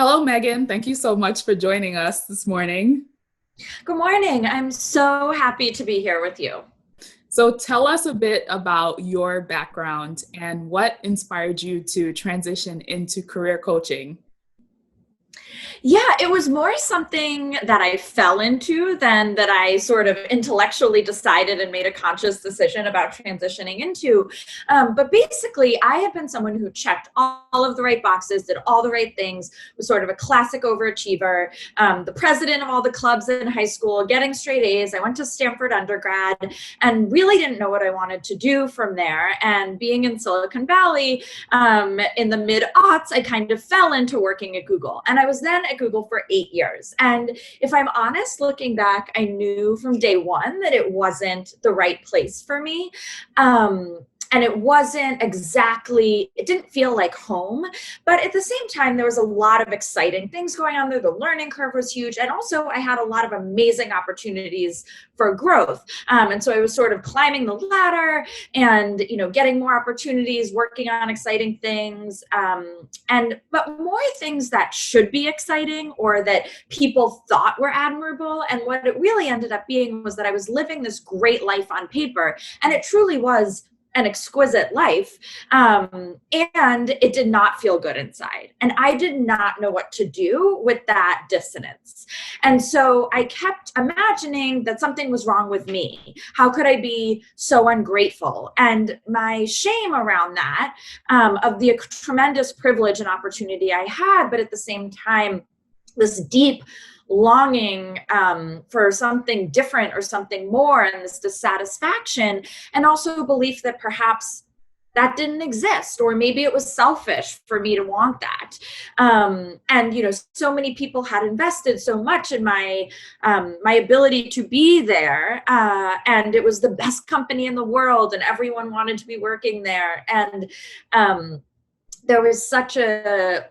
Hello, Megan. Thank you so much for joining us this morning. Good morning. I'm so happy to be here with you. So, tell us a bit about your background and what inspired you to transition into career coaching. Yeah, it was more something that I fell into than that I sort of intellectually decided and made a conscious decision about transitioning into. But basically, I have been someone who checked all of the right boxes, did all the right things, was sort of a classic overachiever, the president of all the clubs in high school, getting straight A's. I went to Stanford undergrad and really didn't know what I wanted to do from there. And being in Silicon Valley in the mid aughts, I kind of fell into working at Google. And I was then at Google for 8 years. And if I'm honest, looking back, I knew from day one that it wasn't the right place for me. And it wasn't exactly, it didn't feel like home. But at the same time, there was a lot of exciting things going on there. The learning curve was huge. And also, I had a lot of amazing opportunities for growth. And so I was sort of climbing the ladder and, getting more opportunities, working on exciting things. But more things that should be exciting or that people thought were admirable. And what it really ended up being was that I was living this great life on paper. And it truly was an exquisite life. And it did not feel good inside. And I did not know what to do with that dissonance. And so I kept imagining that something was wrong with me. How could I be so ungrateful? And my shame around that, of the tremendous privilege and opportunity I had, but at the same time, this deep longing for something different or something more, and this dissatisfaction, and also belief that perhaps that didn't exist, or maybe it was selfish for me to want that. And so many people had invested so much in my ability to be there, and it was the best company in the world, and everyone wanted to be working there, and there was such a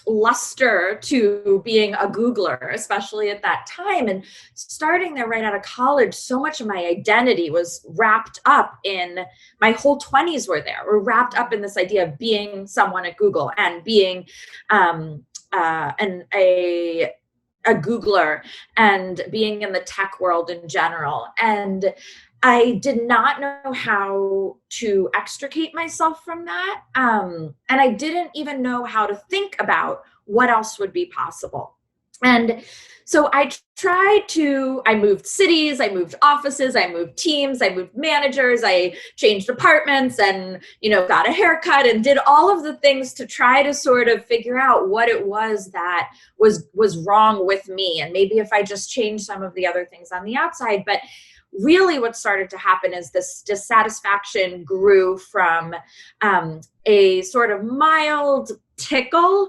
luster to being a Googler, especially at that time. And starting there right out of college, so much of my identity was wrapped up in my whole 20s were wrapped up in this idea of being someone at Google and being a Googler and being in the tech world in general. And I did not know how to extricate myself from that. And I didn't even know how to think about what else would be possible. And so I moved cities, I moved offices, I moved teams, I moved managers, I changed apartments and, got a haircut and did all of the things to try to sort of figure out what it was that was wrong with me. And maybe if I just changed some of the other things on the outside. But really what started to happen is this dissatisfaction grew from a sort of mild tickle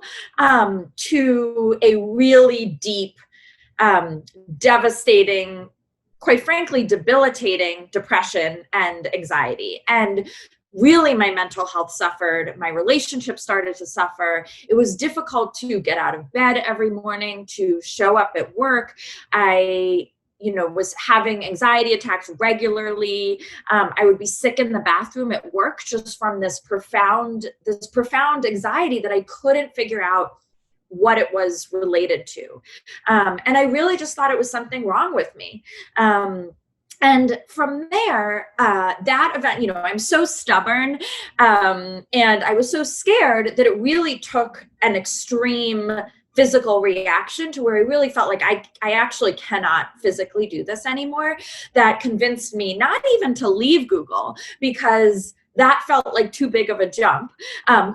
to a really deep, devastating, quite frankly, debilitating depression and anxiety. And really my mental health suffered. My relationship started to suffer. It was difficult to get out of bed every morning, to show up at work. I was having anxiety attacks regularly. I would be sick in the bathroom at work just from this profound anxiety that I couldn't figure out what it was related to. And I really just thought it was something wrong with me. And from there, that event, I'm so stubborn, and I was so scared that it really took an extreme physical reaction to where I really felt like I actually cannot physically do this anymore. That convinced me not even to leave Google, because that felt like too big of a jump.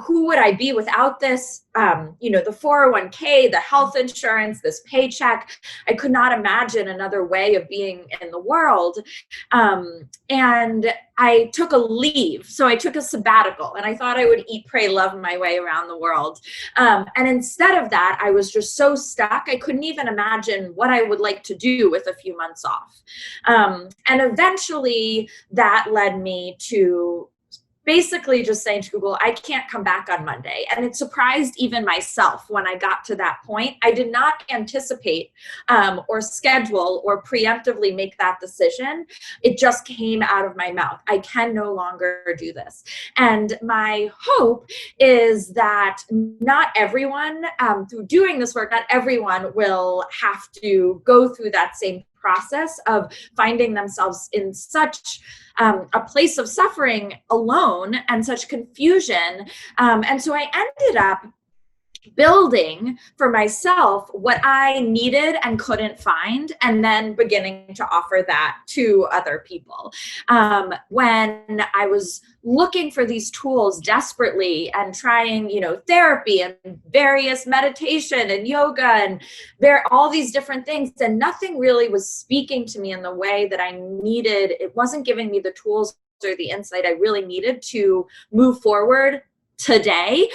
Who would I be without this? The 401k, the health insurance, this paycheck. I could not imagine another way of being in the world. And I took a leave. So I took a sabbatical and I thought I would eat, pray, love my way around the world. And instead of that, I was just so stuck. I couldn't even imagine what I would like to do with a few months off. And eventually that led me to basically just saying to Google, I can't come back on Monday. And it surprised even myself when I got to that point. I did not anticipate or schedule or preemptively make that decision. It just came out of my mouth. I can no longer do this. And my hope is that not everyone, through doing this work, not everyone will have to go through that same process of finding themselves in such a place of suffering alone and such confusion. And so I ended up building for myself what I needed and couldn't find, and then beginning to offer that to other people. When I was looking for these tools desperately and trying, therapy and various meditation and yoga and all these different things, and nothing really was speaking to me in the way that I needed. It wasn't giving me the tools or the insight I really needed to move forward today,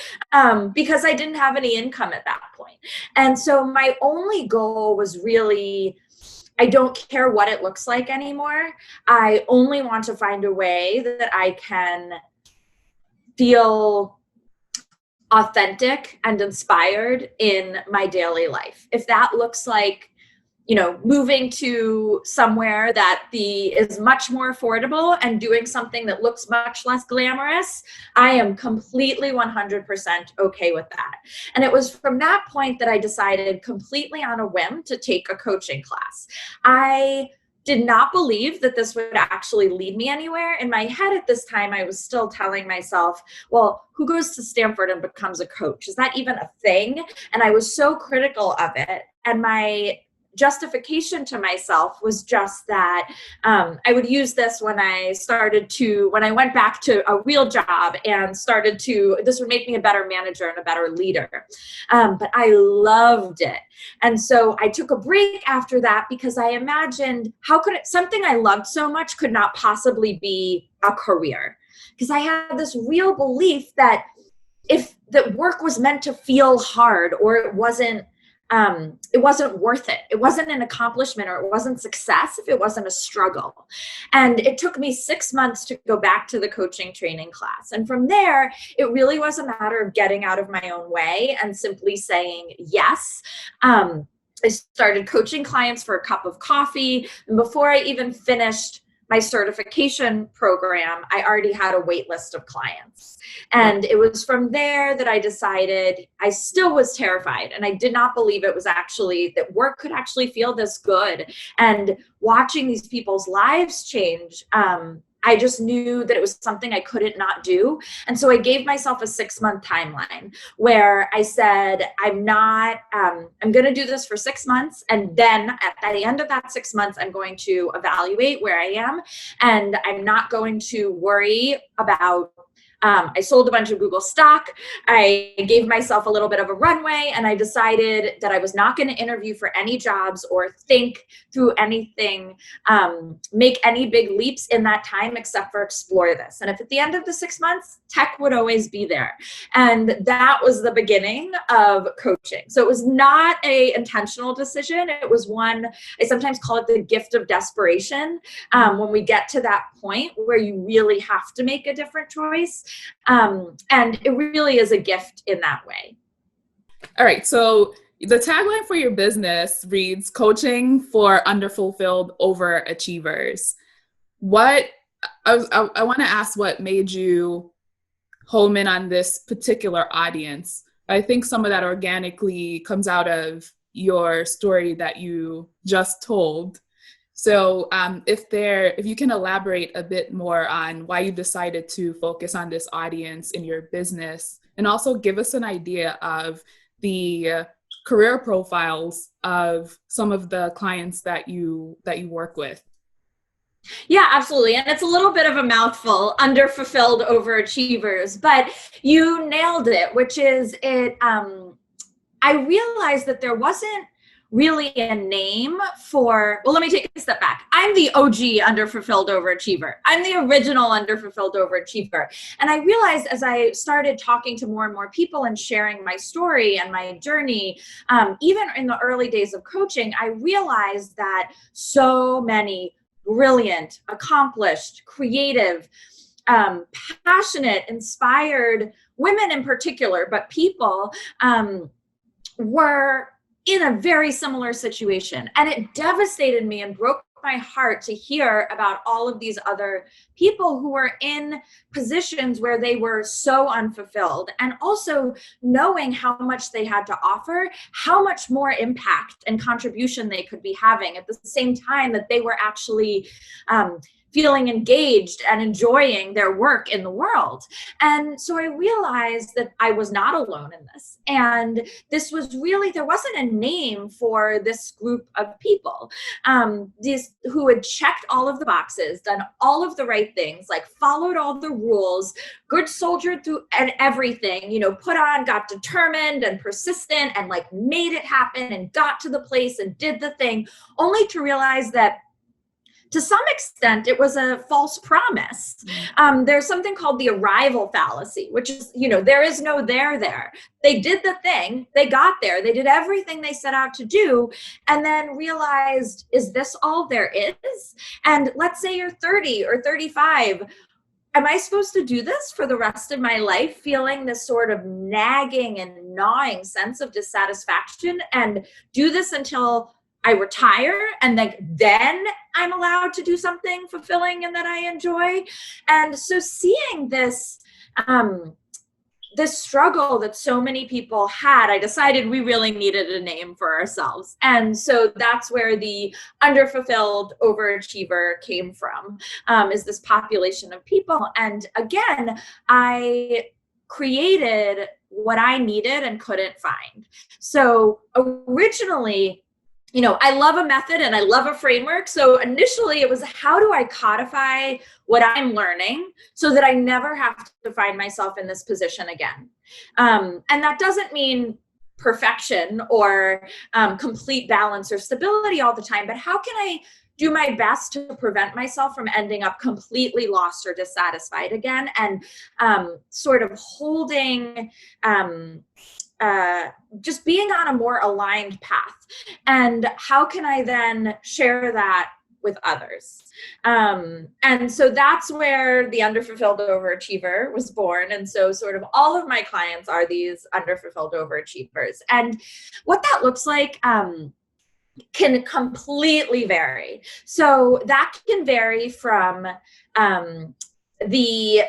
because I didn't have any income at that point. And so my only goal was really, I don't care what it looks like anymore. I only want to find a way that I can feel authentic and inspired in my daily life. If that looks like, moving to somewhere that is much more affordable and doing something that looks much less glamorous, I am completely 100% okay with that. And it was from that point that I decided completely on a whim to take a coaching class. I did not believe that this would actually lead me anywhere. In my head at this time, I was still telling myself, well, who goes to Stanford and becomes a coach? Is that even a thing? And I was so critical of it. And my justification to myself was just that I would use this when I went back to a real job and this would make me a better manager and a better leader. But I loved it. And so I took a break after that because I imagined something I loved so much could not possibly be a career. Because I had this real belief that that work was meant to feel hard, or it wasn't worth it. It wasn't an accomplishment, or it wasn't success if it wasn't a struggle. And it took me 6 months to go back to the coaching training class. And from there, it really was a matter of getting out of my own way and simply saying yes. I started coaching clients for a cup of coffee. And before I even finished my certification program, I already had a wait list of clients. And it was from there that I decided, I still was terrified, and I did not believe it was actually, that work could actually feel this good. And watching these people's lives change, I just knew that it was something I couldn't not do. And so I gave myself a 6-month timeline where I said, I'm going to do this for 6 months. And then at the end of that 6 months, I'm going to evaluate where I am. And I'm not going to worry about I sold a bunch of Google stock. I gave myself a little bit of a runway, and I decided that I was not going to interview for any jobs or think through anything, make any big leaps in that time except for explore this. And if at the end of the 6 months, tech would always be there. And that was the beginning of coaching. So it was not an intentional decision. It was one, I sometimes call it the gift of desperation, when we get to that point where you really have to make a different choice. And it really is a gift in that way. All right. So the tagline for your business reads coaching for underfulfilled overachievers. I want to ask what made you home in on this particular audience. I think some of that organically comes out of your story that you just told. So if you can elaborate a bit more on why you decided to focus on this audience in your business, and also give us an idea of the career profiles of some of the clients that you work with. Yeah, absolutely. And it's a little bit of a mouthful, underfulfilled overachievers, but you nailed it, which is it. I realized that there wasn't really a name for, well, let me take a step back. I'm the OG underfulfilled overachiever. I'm the original underfulfilled overachiever. And I realized as I started talking to more and more people and sharing my story and my journey, even in the early days of coaching, I realized that so many brilliant, accomplished, creative, passionate, inspired women in particular, but people were in a very similar situation. And it devastated me and broke my heart to hear about all of these other people who were in positions where they were so unfulfilled, and also knowing how much they had to offer, how much more impact and contribution they could be having at the same time that they were actually feeling engaged and enjoying their work in the world. And so I realized that I was not alone in this. And this was really, there wasn't a name for this group of people, these who had checked all of the boxes, done all of the right things, like followed all the rules, good soldier through and everything, got determined and persistent and like made it happen and got to the place and did the thing, only to realize that to some extent, it was a false promise. There's something called the arrival fallacy, which is, there is no there. They did the thing, they got there, they did everything they set out to do, and then realized, is this all there is? And let's say you're 30 or 35. Am I supposed to do this for the rest of my life, feeling this sort of nagging and gnawing sense of dissatisfaction, and do this until I retire, and then I'm allowed to do something fulfilling and that I enjoy? And so seeing this, this struggle that so many people had, I decided we really needed a name for ourselves. And so that's where the underfulfilled overachiever came from, is this population of people. And again, I created what I needed and couldn't find. So originally, I love a method and I love a framework. So initially it was, how do I codify what I'm learning so that I never have to find myself in this position again? And that doesn't mean perfection or complete balance or stability all the time, but how can I do my best to prevent myself from ending up completely lost or dissatisfied again, and sort of holding, just being on a more aligned path? And how can I then share that with others? And so that's where the underfulfilled overachiever was born. And so sort of all of my clients are these underfulfilled overachievers. And what that looks like can completely vary. So that can vary from the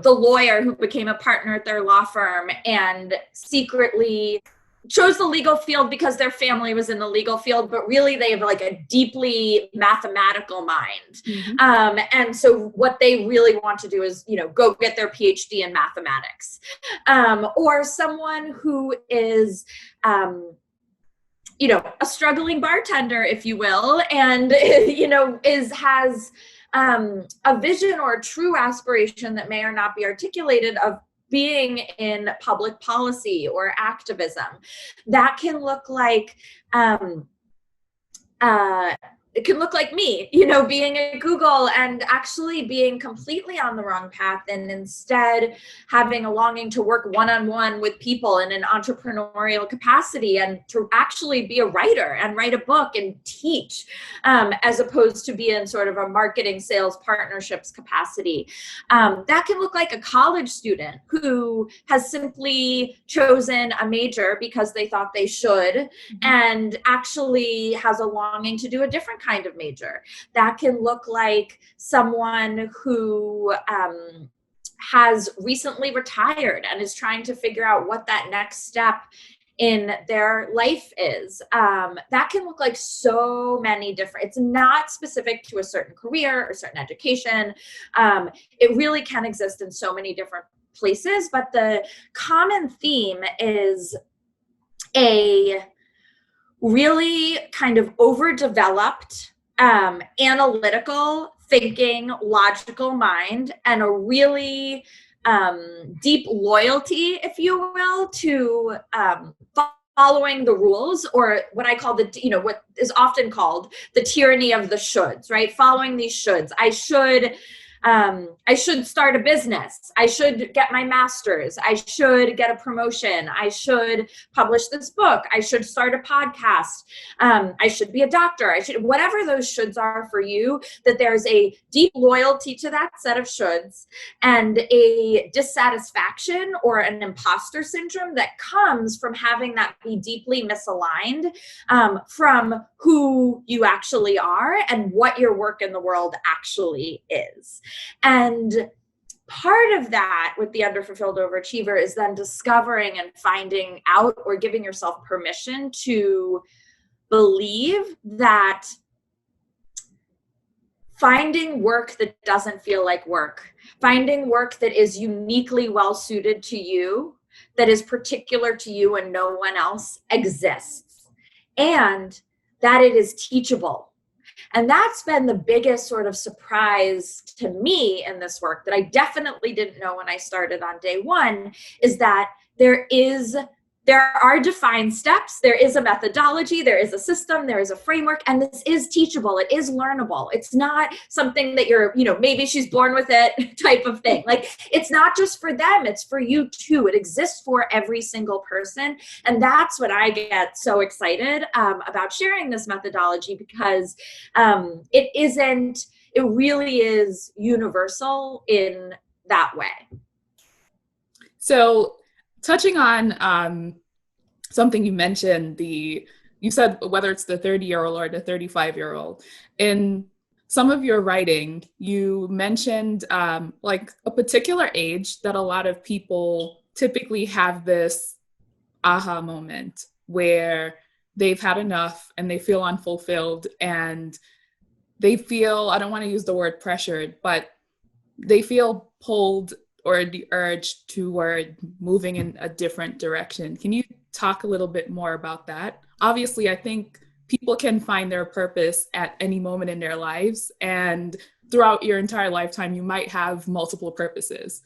lawyer who became a partner at their law firm and secretly chose the legal field because their family was in the legal field, but really they have like a deeply mathematical mind. Mm-hmm. And so what they really want to do is, go get their PhD in mathematics. Or someone who is, a struggling bartender, if you will, and, has a vision or a true aspiration that may or not be articulated of being in public policy or activism. That can look like, it can look like me, being at Google and actually being completely on the wrong path, and instead having a longing to work one-on-one with people in an entrepreneurial capacity and to actually be a writer and write a book and teach, as opposed to be in sort of a marketing, sales, partnerships capacity. That can look like a college student who has simply chosen a major because they thought they should, mm-hmm. and actually has a longing to do a different kind of major. That can look like someone who has recently retired and is trying to figure out what that next step in their life is. That can look like so many different, it's not specific to a certain career or certain education. It really can exist in so many different places, but the common theme is a really kind of overdeveloped, analytical thinking, logical mind, and a really deep loyalty, if you will, to following the rules, or what I call what is often called the tyranny of the shoulds, right? Following these shoulds. I should I should start a business. I should get my master's. I should get a promotion. I should publish this book. I should start a podcast. I should be a doctor. I should, whatever those shoulds are for you, that there's a deep loyalty to that set of shoulds and a dissatisfaction or an imposter syndrome that comes from having that be deeply misaligned from who you actually are and what your work in the world actually is. And part of that with the underfulfilled overachiever is then discovering and finding out or giving yourself permission to believe that finding work that doesn't feel like work, finding work that is uniquely well suited to you, that is particular to you and no one else exists, and that it is teachable. And that's been the biggest sort of surprise to me in this work that I definitely didn't know when I started on day one, is that there are defined steps, there is a methodology, there is a system, there is a framework, and this is teachable, it is learnable. It's not something that you're, maybe she's born with it type of thing. Like, it's not just for them, it's for you too. It exists for every single person. And that's what I get so excited about sharing this methodology, because it really is universal in that way. So touching on something you mentioned, you said whether it's the 30-year-old or the 35-year-old, in some of your writing, you mentioned like a particular age that a lot of people typically have this aha moment where they've had enough and they feel unfulfilled and they feel, I don't want to use the word pressured, but they feel pulled or the urge toward moving in a different direction. Can you talk a little bit more about that? Obviously, I think people can find their purpose at any moment in their lives, and throughout your entire lifetime, you might have multiple purposes.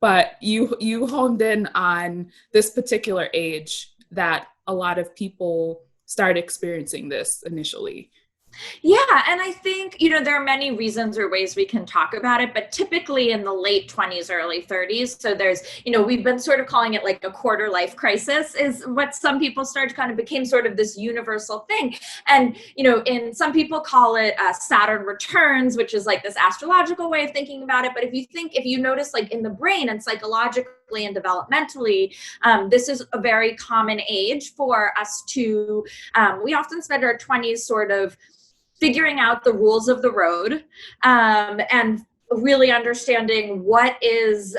But you honed in on this particular age that a lot of people start experiencing this initially. Yeah. And I think, there are many reasons or ways we can talk about it, but typically in the late 20s, early 30s. So there's, we've been sort of calling it like a quarter life crisis is what some people started, kind of became sort of this universal thing. And, some people call it Saturn returns, which is like this astrological way of thinking about it. But if you notice like in the brain and psychologically and developmentally, this is a very common age for us to, we often spend our 20s sort of figuring out the rules of the road, and really understanding what is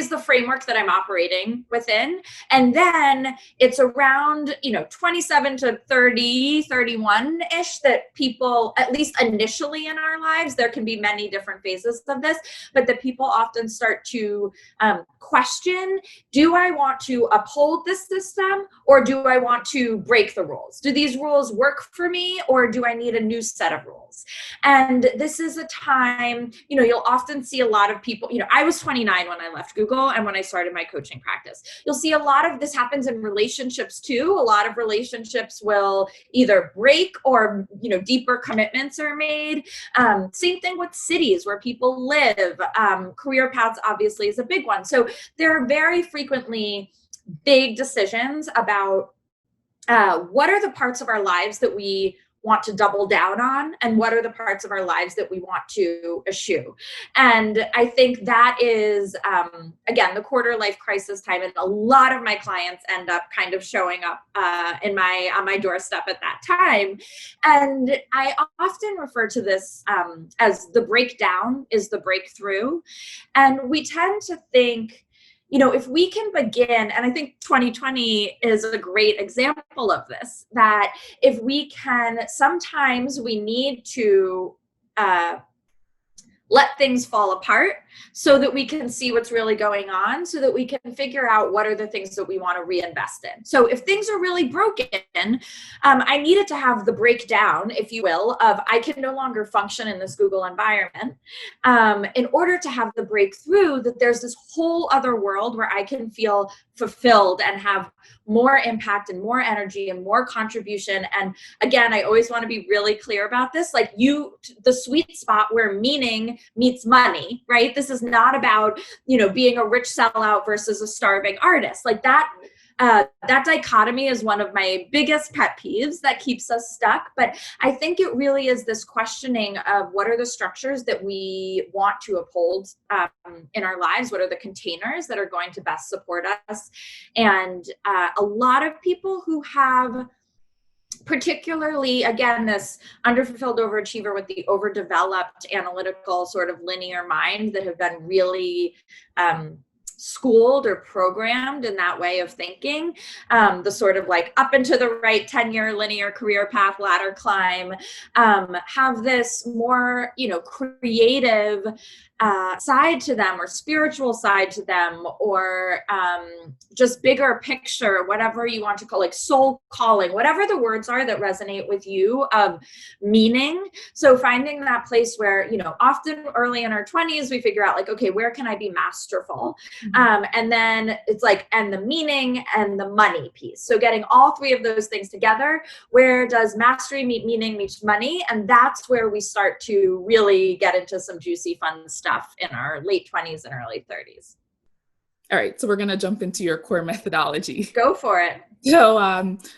the framework that I'm operating within. And then it's around, 27 to 30, 31-ish that people, at least initially in our lives, there can be many different phases of this, but that people often start to question, do I want to uphold this system or do I want to break the rules? Do these rules work for me or do I need a new set of rules? And this is a time, you'll often see a lot of people, I was 29 when I left Google and when I started my coaching practice. You'll see a lot of this happens in relationships too. A lot of relationships will either break or, deeper commitments are made. Same thing with cities where people live. Career paths obviously is a big one. So there are very frequently big decisions about what are the parts of our lives that we want to double down on and what are the parts of our lives that we want to eschew. And I think that is, again, the quarter life crisis time. And a lot of my clients end up kind of showing up on my doorstep at that time. And I often refer to this as the breakdown is the breakthrough. And we tend to think, if we can begin, and I think 2020 is a great example of this, that if we can, sometimes we need to let things fall apart so that we can see what's really going on, so that we can figure out what are the things that we want to reinvest in. So if things are really broken, I needed to have the breakdown, if you will, of I can no longer function in this Google environment, in order to have the breakthrough that there's this whole other world where I can feel fulfilled and have more impact and more energy and more contribution. And again, I always want to be really clear about this, like the sweet spot where meaning meets money, right? This is not about, being a rich sellout versus a starving artist. Like that dichotomy is one of my biggest pet peeves that keeps us stuck. But I think it really is this questioning of what are the structures that we want to uphold in our lives? What are the containers that are going to best support us? And a lot of people who have, particularly, again, this underfulfilled overachiever with the overdeveloped analytical sort of linear mind that have been really schooled or programmed in that way of thinking, the sort of like up and to the right 10-year linear career path ladder climb, have this more, creative side to them, or spiritual side to them, or just bigger picture, whatever you want to call, like soul calling, whatever the words are that resonate with you, of meaning. So finding that place where, often early in our 20s, we figure out like, okay, where can I be masterful? And then it's like, and the meaning and the money piece. So getting all three of those things together, where does mastery meet meaning meet money? And that's where we start to really get into some juicy, fun stuff in our late 20s and early 30s. All right, so we're going to jump into your core methodology. Go for it.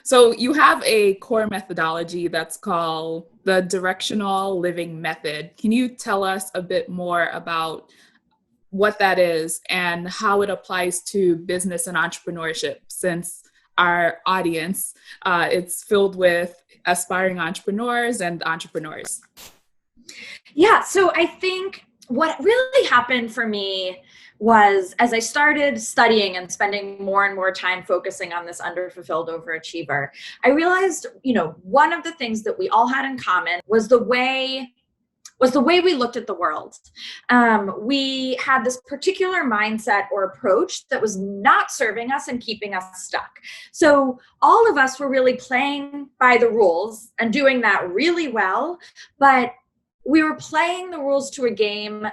So you have a core methodology that's called the Directional Living Method. Can you tell us a bit more about what that is and how it applies to business and entrepreneurship, since our audience, it's filled with aspiring entrepreneurs and entrepreneurs? Yeah, so I think what really happened for me was, as I started studying and spending more and more time focusing on this underfulfilled overachiever, I realized, one of the things that we all had in common was the way we looked at the world. We had this particular mindset or approach that was not serving us and keeping us stuck. So all of us were really playing by the rules and doing that really well, but we were playing the rules to a game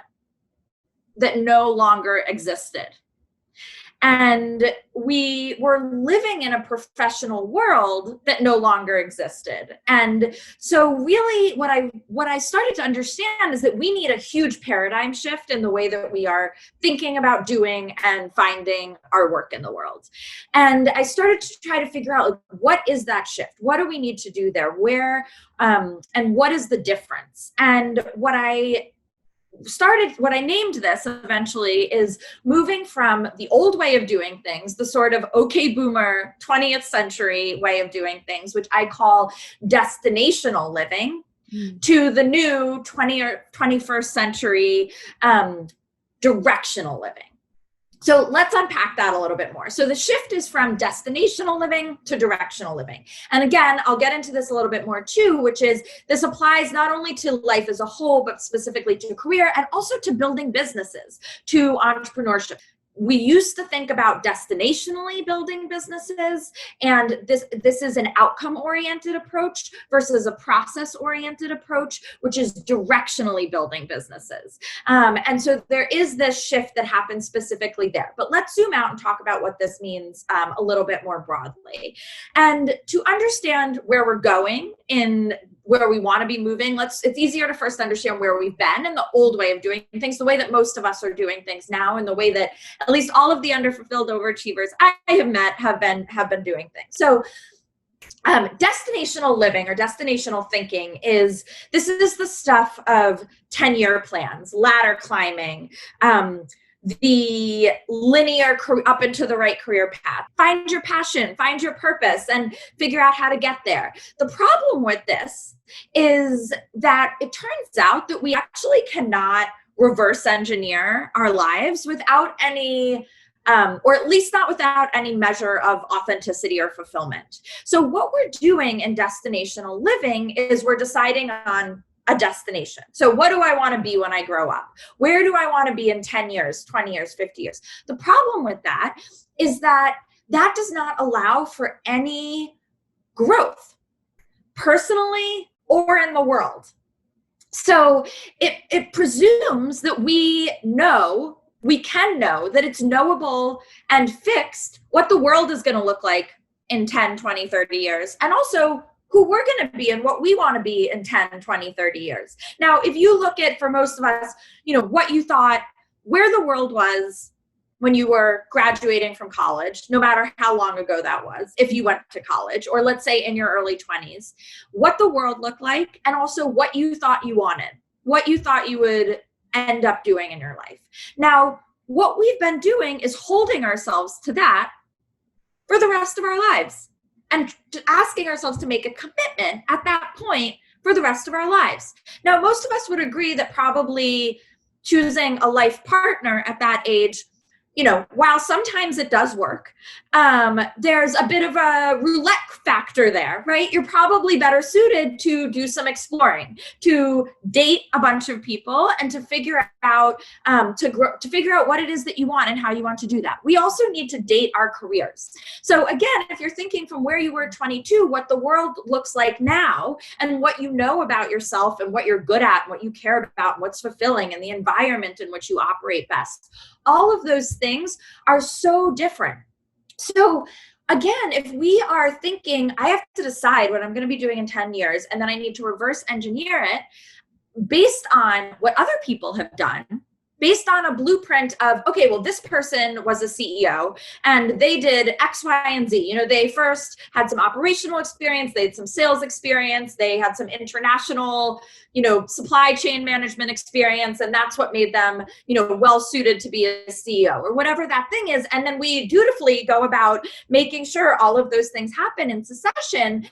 that no longer existed. And we were living in a professional world that no longer existed. And so really what I started to understand is that we need a huge paradigm shift in the way that we are thinking about doing and finding our work in the world. And I started to try to figure out, like, what is that shift? What do we need to do there? Where, and what is the difference? And what I named this eventually is moving from the old way of doing things, the sort of okay boomer 20th century way of doing things, which I call destinational living, to the new 20th or 21st century directional living. So let's unpack that a little bit more. So the shift is from destinational living to directional living. And again, I'll get into this a little bit more too, which is this applies not only to life as a whole, but specifically to career and also to building businesses, to entrepreneurship. We used to think about destinationally building businesses, and this is an outcome-oriented approach versus a process-oriented approach, which is directionally building businesses. And so there is this shift that happens specifically there. But let's zoom out and talk about what this means a little bit more broadly. And to understand where we're going in where we want to be moving, it's easier to first understand where we've been and the old way of doing things, the way that most of us are doing things now, and the way that at least all of the underfulfilled overachievers I have met have been doing things. So destinational living or destinational thinking is the stuff of 10-year plans, ladder climbing, the linear up and to the right career path. Find your passion, find your purpose, and figure out how to get there. The problem with this is that it turns out that we actually cannot reverse engineer our lives without any, or at least not without any measure of authenticity or fulfillment. So what we're doing in destinational living is we're deciding on a destination. So what do I want to be when I grow up? Where do I want to be in 10 years, 20 years, 50 years? The problem with that is that that does not allow for any growth, personally or in the world. So it presumes that we can know that it's knowable and fixed what the world is going to look like in 10, 20, 30 years, and also who we're going to be and what we want to be in 10, 20, 30 years. Now, if you look at, for most of us, what you thought, where the world was when you were graduating from college, no matter how long ago that was, if you went to college, or let's say in your early 20s, what the world looked like, and also what you thought you wanted, what you thought you would end up doing in your life. Now, what we've been doing is holding ourselves to that for the rest of our lives and asking ourselves to make a commitment at that point for the rest of our lives. Now, most of us would agree that probably choosing a life partner at that age, while sometimes it does work, there's a bit of a roulette factor there, right? You're probably better suited to do some exploring, to date a bunch of people, and to figure out to figure out what it is that you want and how you want to do that. We also need to date our careers. So again, if you're thinking from where you were at 22, what the world looks like now, and what you know about yourself and what you're good at, and what you care about, and what's fulfilling, and the environment in which you operate best, all of those things are so different. So again, if we are thinking, I have to decide what I'm going to be doing in 10 years, and then I need to reverse engineer it based on what other people have done, based on a blueprint of, okay, well, this person was a CEO and they did X, Y, and Z. They first had some operational experience, they had some sales experience, they had some international, supply chain management experience, and that's what made them, well suited to be a CEO or whatever that thing is. And then we dutifully go about making sure all of those things happen in succession.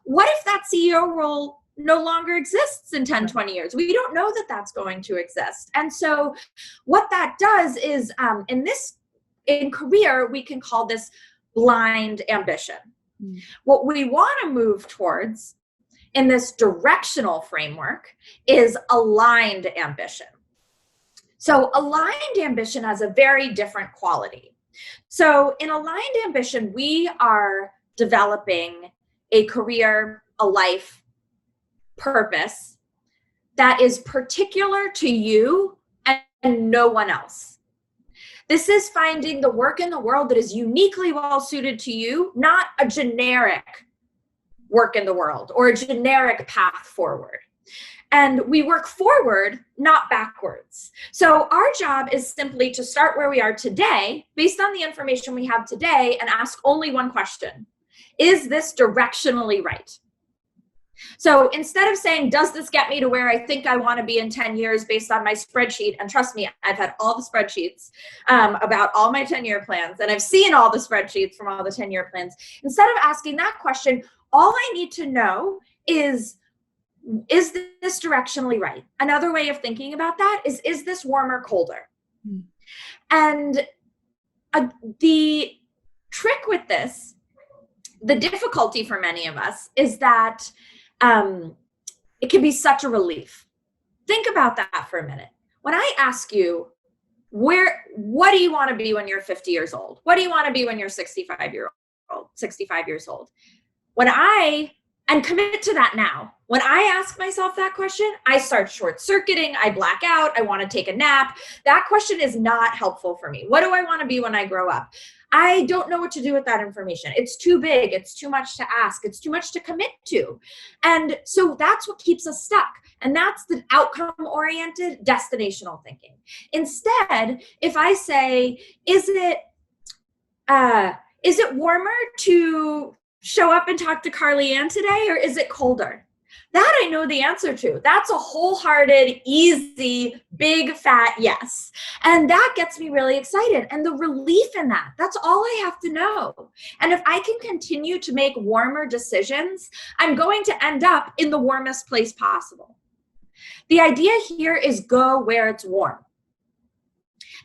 What if that CEO role no longer exists in 10, 20 years? We don't know that that's going to exist. And so what that does is, in career, we can call this blind ambition. What we want to move towards in this directional framework is aligned ambition. So aligned ambition has a very different quality. So in aligned ambition, we are developing a career, a life, purpose that is particular to you and no one else. This is finding the work in the world that is uniquely well suited to you, not a generic work in the world or a generic path forward. And we work forward, not backwards. So our job is simply to start where we are today, based on the information we have today, and ask only one question: is this directionally right? So instead of saying, does this get me to where I think I want to be in 10 years based on my spreadsheet? And trust me, I've had all the spreadsheets about all my 10-year plans, and I've seen all the spreadsheets from all the 10-year plans. Instead of asking that question, all I need to know is this directionally right? Another way of thinking about that is this warmer, colder? And the trick with this, the difficulty for many of us, is that it can be such a relief. Think about that for a minute. When I ask you, what do you want to be when you're 50 years old? What do you want to be when you're 65 years old? And commit to that now. When I ask myself that question, I start short-circuiting, I black out, I want to take a nap. That question is not helpful for me. What do I want to be when I grow up? I don't know what to do with that information. It's too big. It's too much to ask. It's too much to commit to. And so that's what keeps us stuck. And that's the outcome-oriented destinational thinking. Instead, if I say, is it warmer to show up and talk to Carly Ann today, or is it colder? That I know the answer to. That's a wholehearted, easy, big, fat yes. And that gets me really excited. And the relief in that, that's all I have to know. And if I can continue to make warmer decisions, I'm going to end up in the warmest place possible. The idea here is go where it's warm.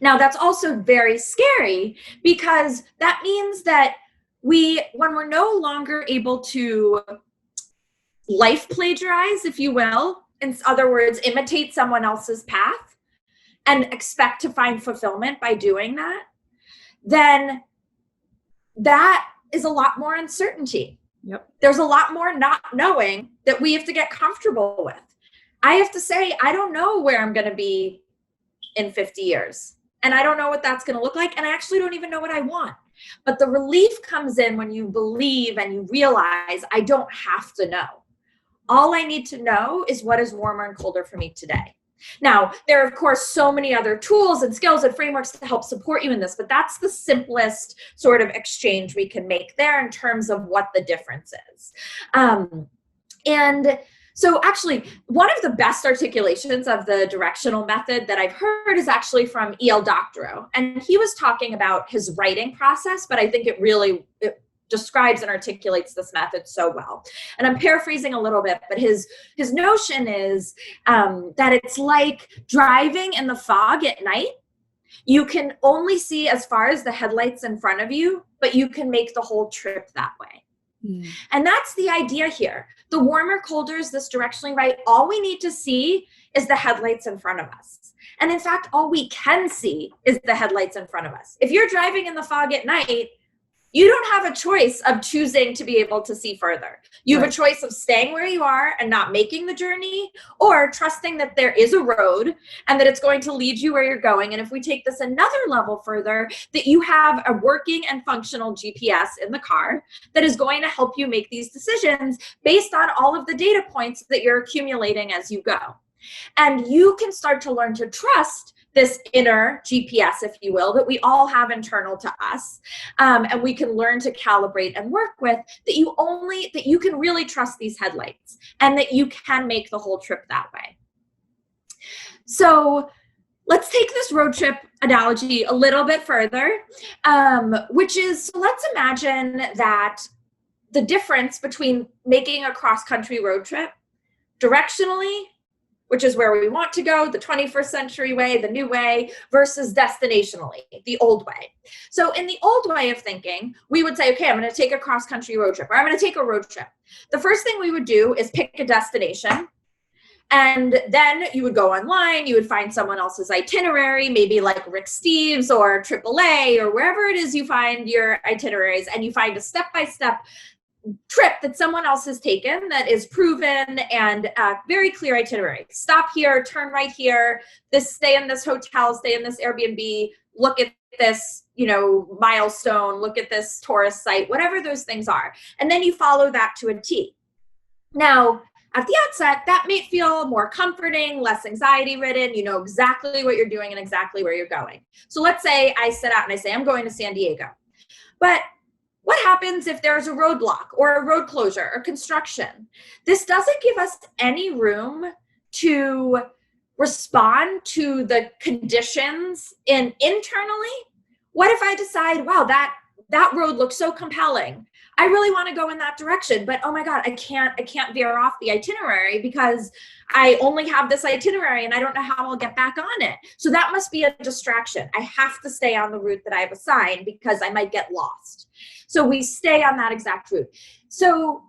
Now, that's also very scary, because that means that when we're no longer able to life plagiarize, if you will, in other words, imitate someone else's path and expect to find fulfillment by doing that, then that is a lot more uncertainty. Yep. There's a lot more not knowing that we have to get comfortable with. I have to say, I don't know where I'm going to be in 50 years. And I don't know what that's going to look like. And I actually don't even know what I want. But the relief comes in when you believe and you realize I don't have to know. All I need to know is what is warmer and colder for me today. Now, there are, of course, so many other tools and skills and frameworks to help support you in this, but that's the simplest sort of exchange we can make there in terms of what the difference is. And so actually, one of the best articulations of the directional method that I've heard is actually from E.L. Doctorow. And he was talking about his writing process, but I think it describes and articulates this method so well. And I'm paraphrasing a little bit, but his notion is that it's like driving in the fog at night. You can only see as far as the headlights in front of you, but you can make the whole trip that way. And that's the idea here. The warmer, colder is this directionally right. All we need to see is the headlights in front of us. And in fact, all we can see is the headlights in front of us. If you're driving in the fog at night, you don't have a choice of choosing to be able to see further. You have a choice of staying where you are and not making the journey, or trusting that there is a road and that it's going to lead you where you're going. And if we take this another level further, that you have a working and functional GPS in the car that is going to help you make these decisions based on all of the data points that you're accumulating as you go. And you can start to learn to trust this inner GPS, if you will, that we all have internal to us, and we can learn to calibrate and work with, that you can really trust these headlights and that you can make the whole trip that way. So let's take this road trip analogy a little bit further, which is, so let's imagine that the difference between making a cross-country road trip directionally, which is where we want to go, the 21st century way, the new way, versus destinationally, the old way. So in the old way of thinking, we would say, okay, I'm going to take a cross-country road trip, or I'm going to take a road trip. The first thing we would do is pick a destination. And then you would go online, you would find someone else's itinerary, maybe like Rick Steves or AAA or wherever it is you find your itineraries, and you find a step-by-step trip that someone else has taken that is proven and very clear itinerary. Stop here, turn right here, stay in this hotel, stay in this Airbnb, look at this, milestone, look at this tourist site, whatever those things are. And then you follow that to a T. Now, at the outset, that may feel more comforting, less anxiety ridden. You know exactly what you're doing and exactly where you're going. So let's say I set out and I say, I'm going to San Diego. But what happens if there's a roadblock or a road closure or construction? This doesn't give us any room to respond to the conditions internally. What if I decide, wow, that road looks so compelling. I really want to go in that direction, but oh my God, I can't veer off the itinerary because I only have this itinerary and I don't know how I'll get back on it. So that must be a distraction. I have to stay on the route that I've assigned because I might get lost. So we stay on that exact route. So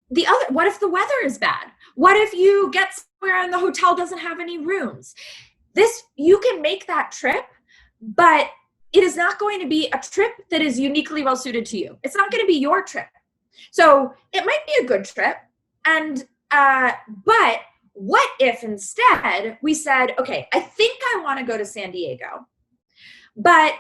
what if the weather is bad? What if you get somewhere and the hotel doesn't have any rooms? You can make that trip, but it is not going to be a trip that is uniquely well suited to you. It's not going to be your trip. So it might be a good trip. But what if instead we said, okay, I think I want to go to San Diego, but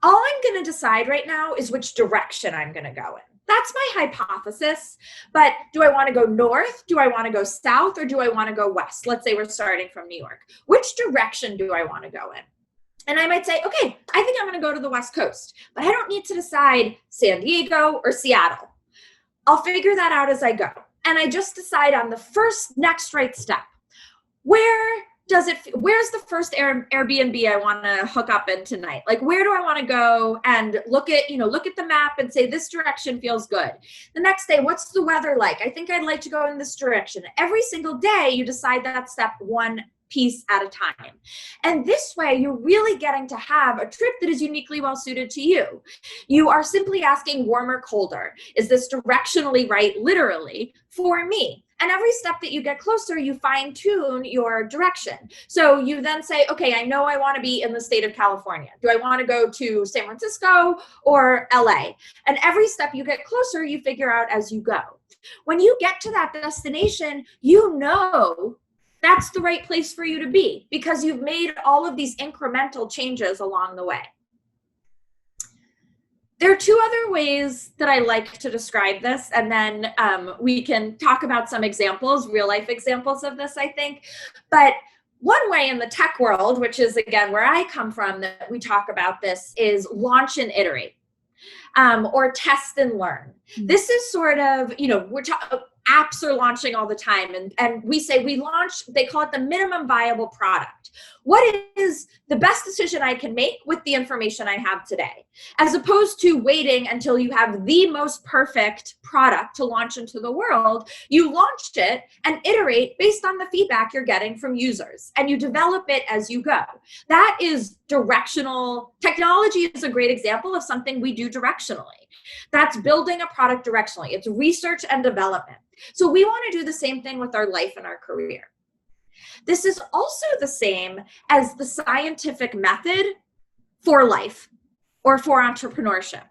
all I'm going to decide right now is which direction I'm going to go in. That's my hypothesis. But do I want to go north? Do I want to go south? Or do I want to go west? Let's say we're starting from New York. Which direction do I want to go in? And I might say, okay, I think I'm going to go to the West Coast, but I don't need to decide San Diego or Seattle. I'll figure that out as I go. And I just decide on the next right step. Where's the first Airbnb I want to hook up in tonight? Like, where do I want to go and look at the map and say, this direction feels good. The next day, what's the weather like? I think I'd like to go in this direction. Every single day, you decide that step one piece at a time. And this way, you're really getting to have a trip that is uniquely well suited to you. You are simply asking warmer, colder. Is this directionally right, literally, for me? And every step that you get closer, you fine tune your direction. So you then say, okay, I know I want to be in the state of California. Do I want to go to San Francisco or LA? And every step you get closer, you figure out as you go. When you get to that destination, you know that's the right place for you to be because you've made all of these incremental changes along the way. There are two other ways that I like to describe this, and then we can talk about some examples, real life examples of this, I think. But one way in the tech world, which is, again, where I come from, that we talk about this is launch and iterate, or test and learn. This is sort of, apps are launching all the time, and we say we launch, they call it the minimum viable product. What is the best decision I can make with the information I have today? As opposed to waiting until you have the most perfect product to launch into the world, you launched it and iterate based on the feedback you're getting from users, and you develop it as you go. That is directional. Technology is a great example of something we do directionally. That's building a product directionally. It's research and development. So we want to do the same thing with our life and our career. This is also the same as the scientific method for life or for entrepreneurship.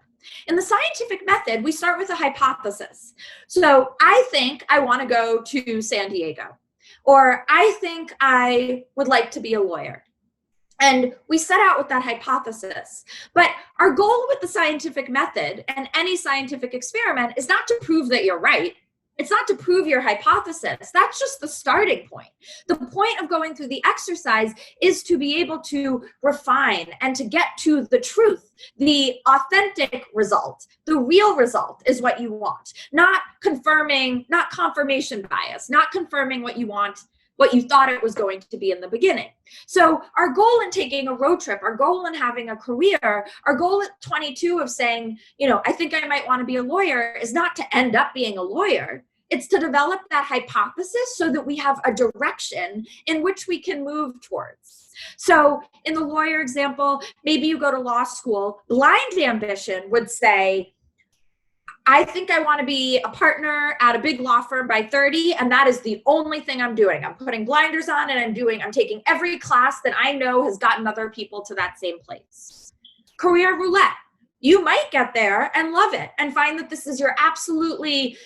In the scientific method, we start with a hypothesis. So I think I want to go to San Diego, or I think I would like to be a lawyer. And we set out with that hypothesis. But our goal with the scientific method and any scientific experiment is not to prove that you're right. It's not to prove your hypothesis. That's just the starting point. The point of going through the exercise is to be able to refine and to get to the truth. The authentic result, the real result is what you want. Not confirming, not confirmation bias, not confirming what you want, what you thought it was going to be in the beginning. So our goal in taking a road trip, our goal in having a career, our goal at 22 of saying, I think I might want to be a lawyer is not to end up being a lawyer. It's to develop that hypothesis so that we have a direction in which we can move towards. So in the lawyer example, maybe you go to law school. Blind ambition would say, I think I want to be a partner at a big law firm by 30, and that is the only thing I'm doing. I'm putting blinders on and I'm taking every class that I know has gotten other people to that same place. Career roulette. You might get there and love it and find that this is your absolutely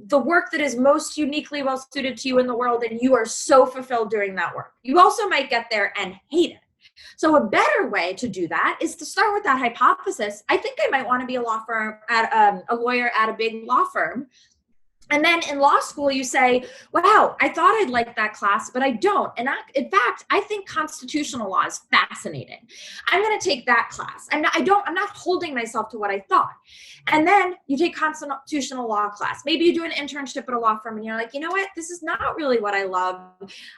the work that is most uniquely well suited to you in the world, and you are so fulfilled doing that work. You also might get there and hate it. So a better way to do that is to start with that hypothesis. I think I might want to be a lawyer at a big law firm. And then in law school, you say, wow, I thought I'd like that class, but I don't. And in fact, I think constitutional law is fascinating. I'm going to take that class. I'm not holding myself to what I thought. And then you take constitutional law class. Maybe you do an internship at a law firm and you're like, you know what? This is not really what I love.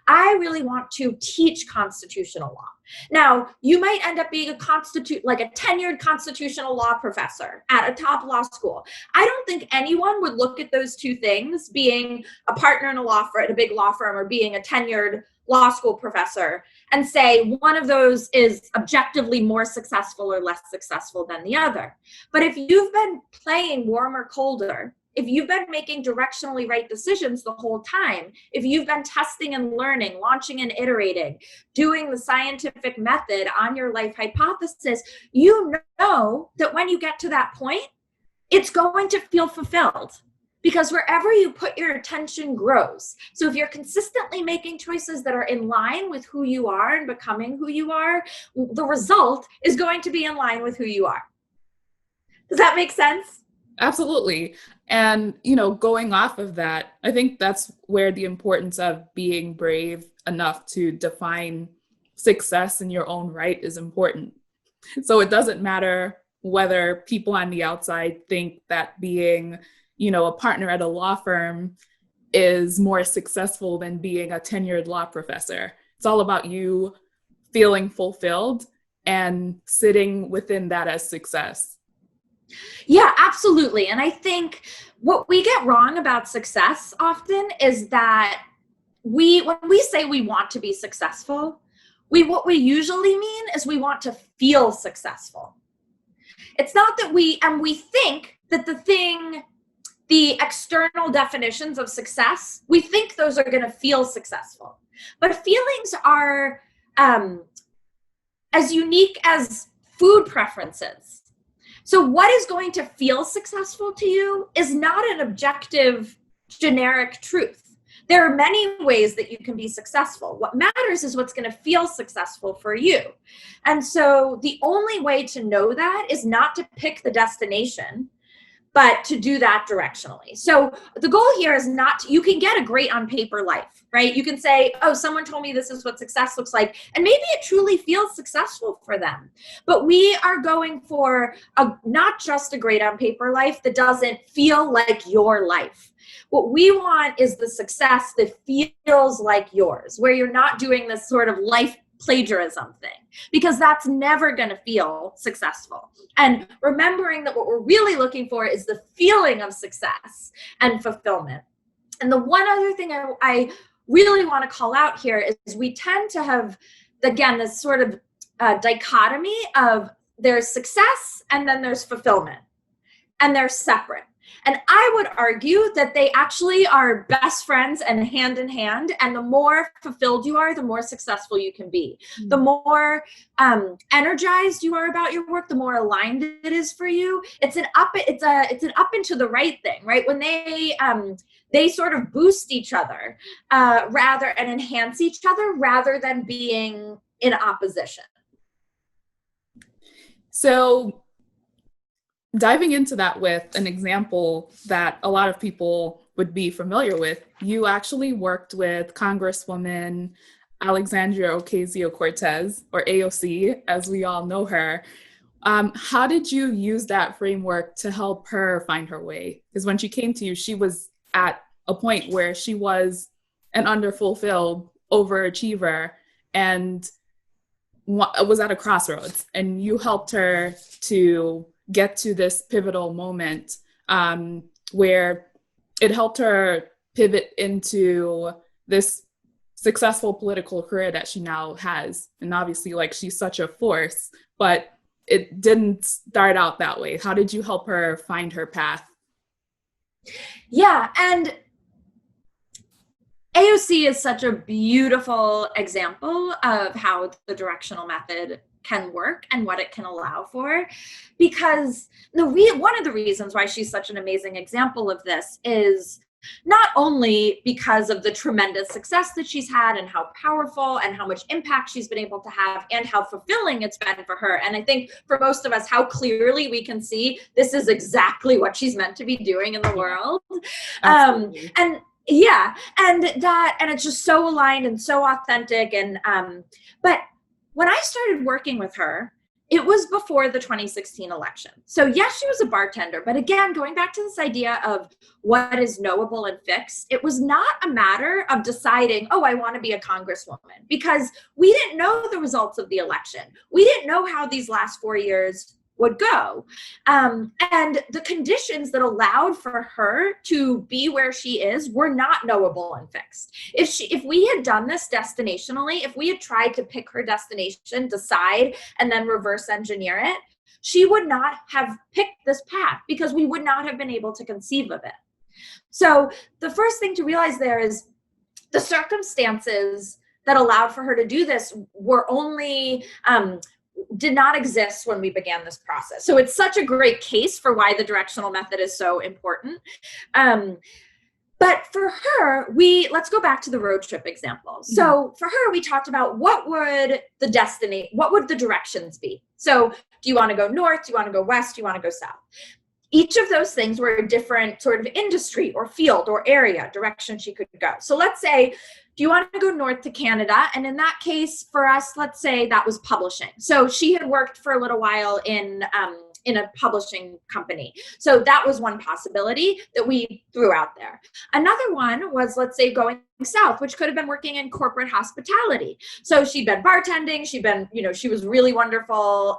I really want to teach constitutional law. Now, you might end up being a tenured constitutional law professor at a top law school. I don't think anyone would look at those two things, being a partner in a law firm at a big law firm or being a tenured law school professor, and say one of those is objectively more successful or less successful than the other. But if you've been playing warm or colder, if you've been making directionally right decisions the whole time, if you've been testing and learning, launching and iterating, doing the scientific method on your life hypothesis, you know that when you get to that point, it's going to feel fulfilled. Because wherever you put your attention grows. So if you're consistently making choices that are in line with who you are and becoming who you are, the result is going to be in line with who you are. Does that make sense? Absolutely. And, going off of that, I think that's where the importance of being brave enough to define success in your own right is important. So it doesn't matter whether people on the outside think that being a partner at a law firm is more successful than being a tenured law professor. It's all about you feeling fulfilled and sitting within that as success. Yeah, absolutely. And I think what we get wrong about success often is that when we say we want to be successful, what we usually mean is we want to feel successful. It's not that we think that the thing the external definitions of success, we think those are going to feel successful. But feelings are as unique as food preferences. So what is going to feel successful to you is not an objective, generic truth. There are many ways that you can be successful. What matters is what's going to feel successful for you. And so the only way to know that is not to pick the destination, but to do that directionally. So the goal here is not, you can get a great on paper life, right? You can say, oh, someone told me this is what success looks like. And maybe it truly feels successful for them. But we are going for not just a great on paper life that doesn't feel like your life. What we want is the success that feels like yours, where you're not doing this sort of life plagiarism thing, because that's never going to feel successful. And remembering that what we're really looking for is the feeling of success and fulfillment. And the one other thing I really want to call out here is we tend to have, again, this sort of dichotomy of there's success and then there's fulfillment, and they're separate. And I would argue that they actually are best friends and hand in hand. And the more fulfilled you are, the more successful you can be. Mm-hmm. The more energized you are about your work, the more aligned it is for you. It's an up and to the right thing, right? When they sort of boost each other and enhance each other rather than being in opposition. So diving into that with an example that a lot of people would be familiar with, you actually worked with Congresswoman Alexandria Ocasio-Cortez, or AOC, as we all know her. How did you use that framework to help her find her way? Because when she came to you, she was at a point where she was an underfulfilled overachiever and was at a crossroads, and you helped her to get to this pivotal moment where it helped her pivot into this successful political career that she now has. And obviously, like, she's such a force, but it didn't start out that way. How did you help her find her path? Yeah, and AOC is such a beautiful example of how the directional method can work and what it can allow for, because one of the reasons why she's such an amazing example of this is not only because of the tremendous success that she's had and how powerful and how much impact she's been able to have and how fulfilling it's been for her. And I think for most of us, how clearly we can see this is exactly what she's meant to be doing in the world. And it's just so aligned and so authentic. And but when I started working with her, it was before the 2016 election. So yes, she was a bartender, but again, going back to this idea of what is knowable and fixed, it was not a matter of deciding, oh, I want to be a congresswoman, because we didn't know the results of the election. We didn't know how these last 4 years would go. And the conditions that allowed for her to be where she is were not knowable and fixed. If we had done this destinationally, if we had tried to pick her destination, decide, and then reverse engineer it, she would not have picked this path because we would not have been able to conceive of it. So the first thing to realize there is the circumstances that allowed for her to do this were only did not exist when we began this process. So it's such a great case for why the directional method is so important. But for her, let's go back to the road trip example. Mm-hmm. So for her, we talked about what would the directions be? So do you want to go north? Do you want to go west? Do you want to go south? Each of those things were a different sort of industry or field or area direction she could go. So let's say, do you want to go north to Canada? And in that case, for us, let's say that was publishing. So she had worked for a little while in a publishing company. So that was one possibility that we threw out there. Another one was, let's say, going south, which could have been working in corporate hospitality. So she'd been bartending, she was really wonderful.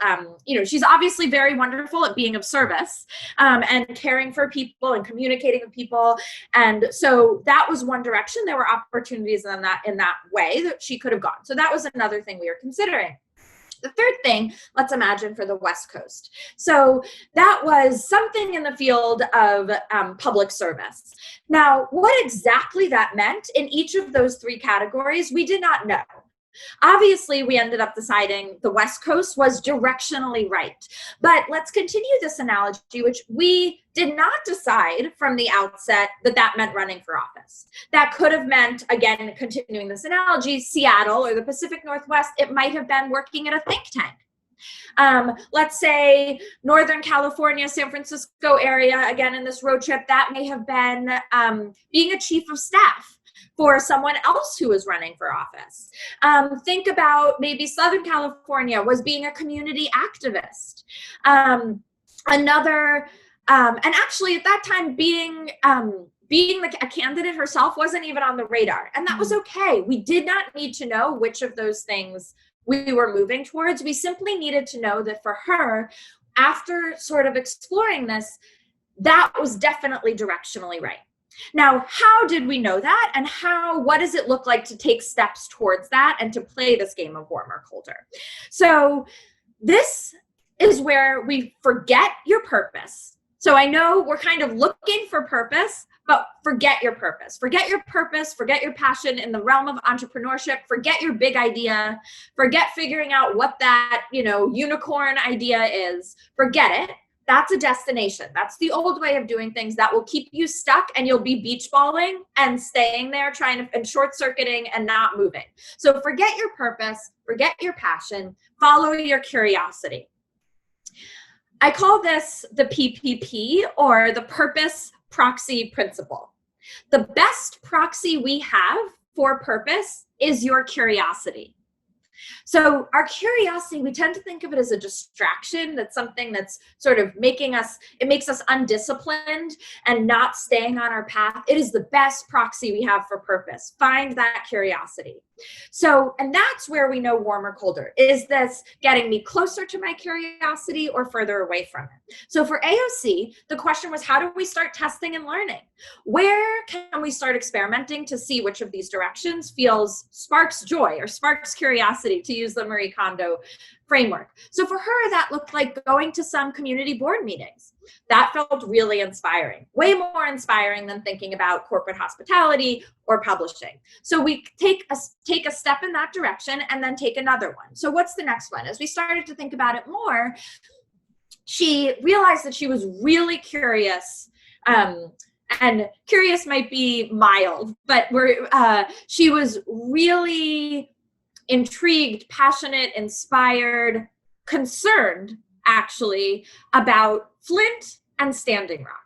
She's obviously very wonderful at being of service and caring for people and communicating with people. And so that was one direction. There were opportunities in that way that she could have gone. So that was another thing we were considering. The third thing, let's imagine for the West Coast. So that was something in the field of public service. Now, what exactly that meant in each of those three categories, we did not know. Obviously, we ended up deciding the West Coast was directionally right. But let's continue this analogy, which we did not decide from the outset that that meant running for office. That could have meant, again, continuing this analogy, Seattle or the Pacific Northwest, it might have been working at a think tank. Let's say Northern California, San Francisco area, again, in this road trip, that may have been being a chief of staff for someone else who was running for office. Think about maybe Southern California was being a community activist. And actually at that time being a candidate herself wasn't even on the radar. And that was okay. We did not need to know which of those things we were moving towards. We simply needed to know that for her, after sort of exploring this, that was definitely directionally right. Now, how did we know that? And what does it look like to take steps towards that and to play this game of warmer, colder? So this is where we forget your purpose. So I know we're kind of looking for purpose, but forget your purpose. Forget your purpose, forget your passion in the realm of entrepreneurship, forget your big idea, forget figuring out what that, unicorn idea is. Forget it. That's a destination. That's the old way of doing things that will keep you stuck, and you'll be beach balling and staying there and short circuiting and not moving. So forget your purpose, forget your passion, follow your curiosity. I call this the PPP, or the purpose proxy principle. The best proxy we have for purpose is your curiosity. So our curiosity, we tend to think of it as a distraction. That's something that's sort of it makes us undisciplined and not staying on our path. It is the best proxy we have for purpose. Find that curiosity. So, and that's where we know warm or colder. Is this getting me closer to my curiosity or further away from it? So for AOC, the question was, how do we start testing and learning? Where can we start experimenting to see which of these directions sparks joy or sparks curiosity, to use the Marie Kondo framework? So for her, that looked like going to some community board meetings. That felt really inspiring, way more inspiring than thinking about corporate hospitality or publishing. So we take a step in that direction and then take another one. So what's the next one? As we started to think about it more, she realized that she was really curious, and curious might be mild, but she was really intrigued, passionate, inspired, concerned, actually, about Flint and Standing Rock.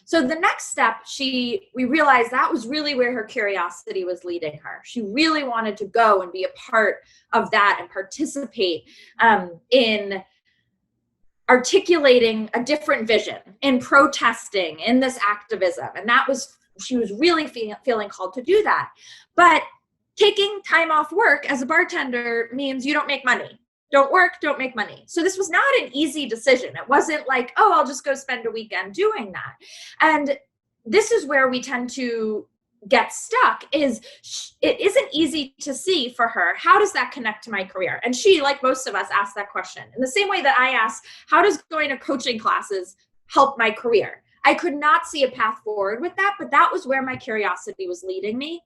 So the next step, we realized that was really where her curiosity was leading her. She really wanted to go and be a part of that and participate in articulating a different vision, in protesting, in this activism. And she was really feeling called to do that. But taking time off work as a bartender means you don't make money. Don't work, don't make money. So this was not an easy decision. It wasn't like, oh, I'll just go spend a weekend doing that. And this is where we tend to get stuck, is it isn't easy to see for her, how does that connect to my career? And she, like most of us, asked that question in the same way that I asked, how does going to coaching classes help my career? I could not see a path forward with that, but that was where my curiosity was leading me.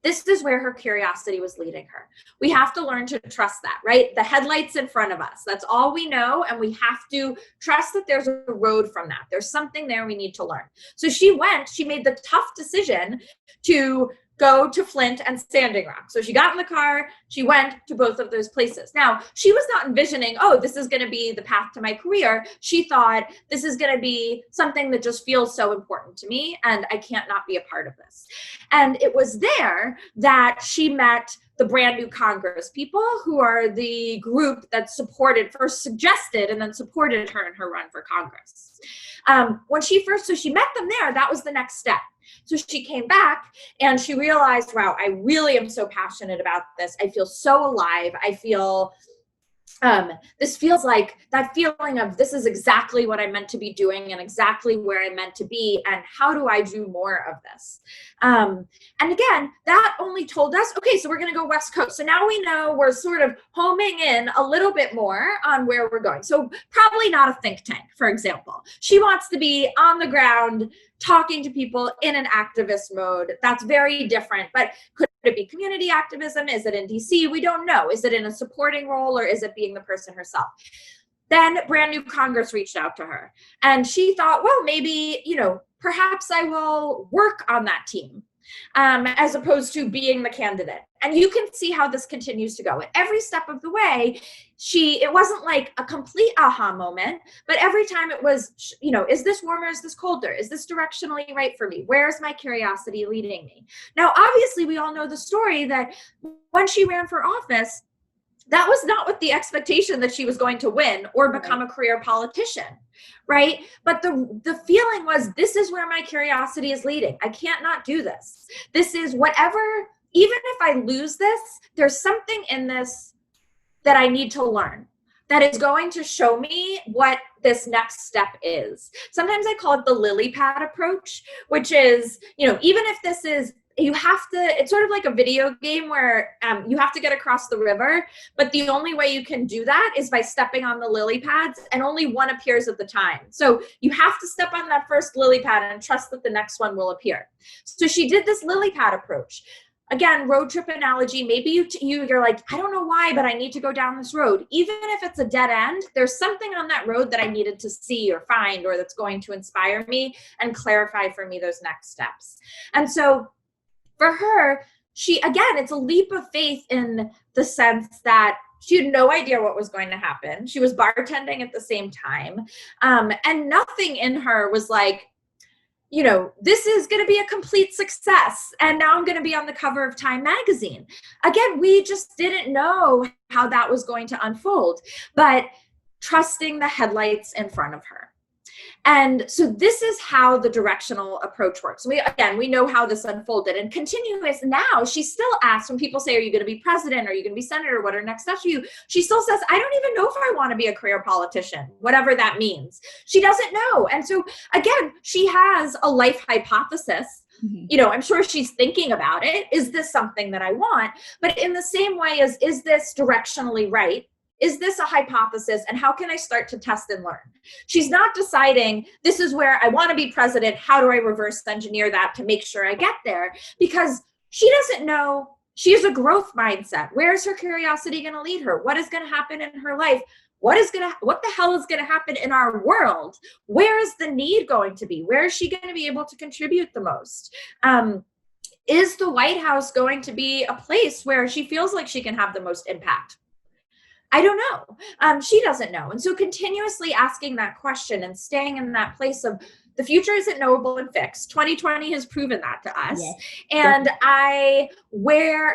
This is where her curiosity was leading her. We have to learn to trust that, right? The headlights in front of us. That's all we know. And we have to trust that there's a road from that. There's something there we need to learn. So she made the tough decision to go to Flint and Standing Rock. So she got in the car, she went to both of those places. Now, she was not envisioning, oh, this is going to be the path to my career. She thought, this is going to be something that just feels so important to me, and I can't not be a part of this. And it was there that she met the Brand New Congress people, who are the group that first suggested and then supported her in her run for Congress. So she met them there. That was the next step. So she came back and she realized, wow, I really am so passionate about this. I feel so alive. I feel this feels like that feeling of this is exactly what I meant to be doing and exactly where I meant to be. And how do I do more of this? And again, that only told us, okay, so we're going to go West Coast. So now we know we're sort of homing in a little bit more on where we're going. So probably not a think tank, for example. She wants to be on the ground, talking to people in an activist mode. That's very different. But could it be community activism? Is it in DC? We don't know. Is it in a supporting role, or is it being the person herself? Then brand new Congress reached out to her, and she thought, well, maybe, perhaps I will work on that team, as opposed to being the candidate. And you can see how this continues to go. At every step of the way, it wasn't like a complete aha moment, but every time it was, is this warmer? Is this colder? Is this directionally right for me? Where's my curiosity leading me? Now, obviously, we all know the story that when she ran for office, that was not with the expectation that she was going to win or become a career politician, right? But the feeling was, this is where my curiosity is leading. I can't not do this. This is whatever, even if I lose this, there's something in this that I need to learn that is going to show me what this next step is. Sometimes I call it the lily pad approach, which is, even if this is, it's sort of like a video game where you have to get across the river, but the only way you can do that is by stepping on the lily pads, and only one appears at the time. So you have to step on that first lily pad and trust that the next one will appear. So she did this lily pad approach. Again, road trip analogy, maybe you're like, I don't know why, but I need to go down this road. Even if it's a dead end, there's something on that road that I needed to see or find, or that's going to inspire me and clarify for me those next steps. And so for her, it's a leap of faith in the sense that she had no idea what was going to happen. She was bartending at the same time. And nothing in her was like, this is going to be a complete success, and now I'm going to be on the cover of Time magazine. Again, we just didn't know how that was going to unfold, but trusting the headlights in front of her. And so this is how the directional approach works. We know how this unfolded, and continuous now, she still asks when people say, are you going to be president? Are you going to be senator? What are next steps for you? She still says, I don't even know if I want to be a career politician, whatever that means. She doesn't know. And so again, she has a life hypothesis. Mm-hmm. I'm sure she's thinking about it. Is this something that I want? But in the same way as, is this directionally right? Is this a hypothesis? And how can I start to test and learn? She's not deciding, this is where I want to be president. How do I reverse engineer that to make sure I get there? Because she doesn't know. She has a growth mindset. Where is her curiosity going to lead her? What is going to happen in her life? What the hell is going to happen in our world? Where is the need going to be? Where is she going to be able to contribute the most? Is the White House going to be a place where she feels like she can have the most impact? I don't know. She doesn't know. And so continuously asking that question and staying in that place of, the future isn't knowable and fixed. 2020 has proven that to us. Yeah. And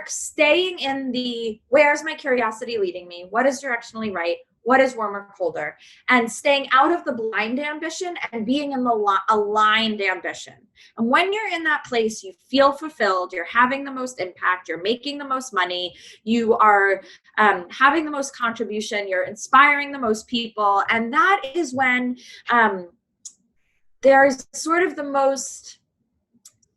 staying in where's my curiosity leading me? What is directionally right? What is warmer, colder? And staying out of the blind ambition and being in the aligned ambition. And when you're in that place, you feel fulfilled, you're having the most impact, you're making the most money, you are having the most contribution, you're inspiring the most people. And that is when there's sort of the most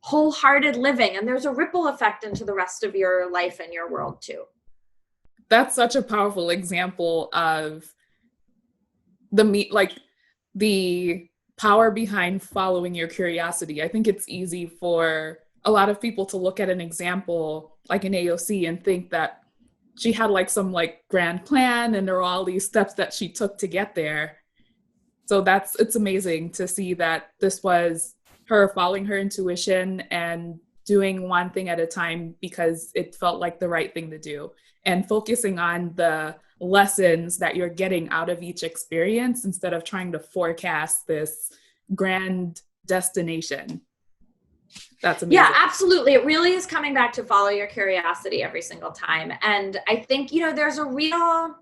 wholehearted living, and there's a ripple effect into the rest of your life and your world too. That's such a powerful example of the power behind following your curiosity. I think it's easy for a lot of people to look at an example like an AOC and think that she had some grand plan and there are all these steps that she took to get there. So it's amazing to see that this was her following her intuition and doing one thing at a time because it felt like the right thing to do, and focusing on the lessons that you're getting out of each experience instead of trying to forecast this grand destination. That's amazing. Yeah, absolutely. It really is coming back to follow your curiosity every single time. And I think, there's a real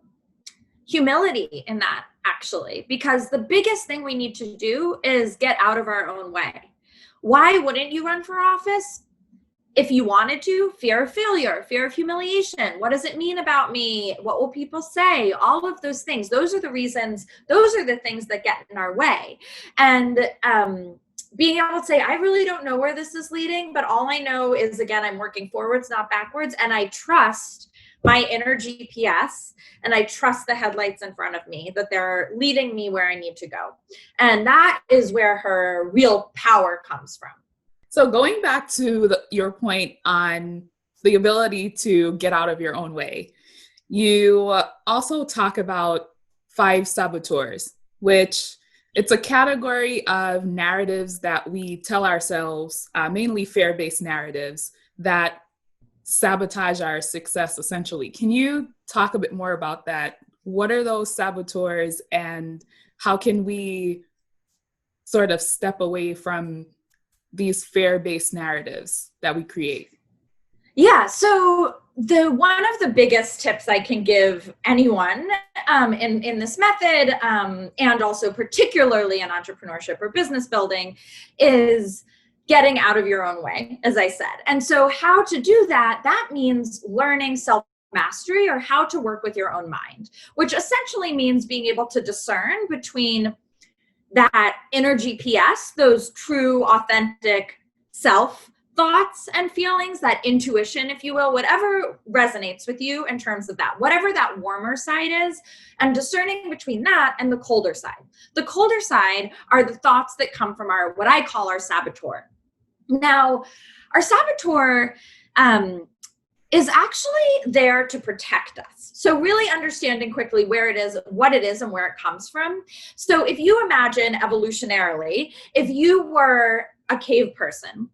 humility in that, actually, because the biggest thing we need to do is get out of our own way. Why wouldn't you run for office? if you wanted to, fear of failure, fear of humiliation. What does it mean about me? What will people say? All of those things. Those are the reasons, those are the things that get in our way. And being able to say, I really don't know where this is leading, but all I know is, again, I'm working forwards, not backwards. And I trust my inner GPS, and I trust the headlights in front of me, that they're leading me where I need to go. And that is where her real power comes from. So going back to your point on the ability to get out of your own way, you also talk about 5 saboteurs, which it's a category of narratives that we tell ourselves, mainly fear-based narratives, that sabotage our success, essentially. Can you talk a bit more about that? What are those saboteurs, and how can we sort of step away from these fear-based narratives that we create? Yeah, so one of the biggest tips I can give anyone in this method, and also particularly in entrepreneurship or business building, is getting out of your own way, as I said. And so how to do that, that means learning self-mastery, or how to work with your own mind, which essentially means being able to discern between that inner GPS, those true, authentic self thoughts and feelings, that intuition, if you will, whatever resonates with you in terms of that, whatever that warmer side is, and discerning between that and the colder side. The colder side are the thoughts that come from our, what I call our saboteur. Now, our saboteur is actually there to protect us. So really understanding quickly where it is, what it is, and where it comes from. So if you imagine evolutionarily, if you were a cave person,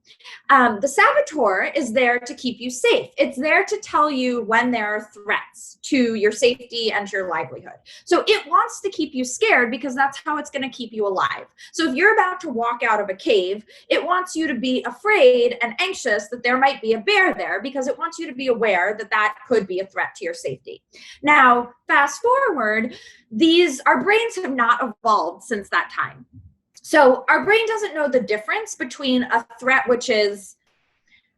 the saboteur is there to keep you safe. It's there to tell you when there are threats to your safety and to your livelihood. So it wants to keep you scared, because that's how it's going to keep you alive. So if you're about to walk out of a cave, it wants you to be afraid and anxious that there might be a bear there, because it wants you to be aware that that could be a threat to your safety. Now, fast forward, our brains have not evolved since that time. So our brain doesn't know the difference between a threat, which is,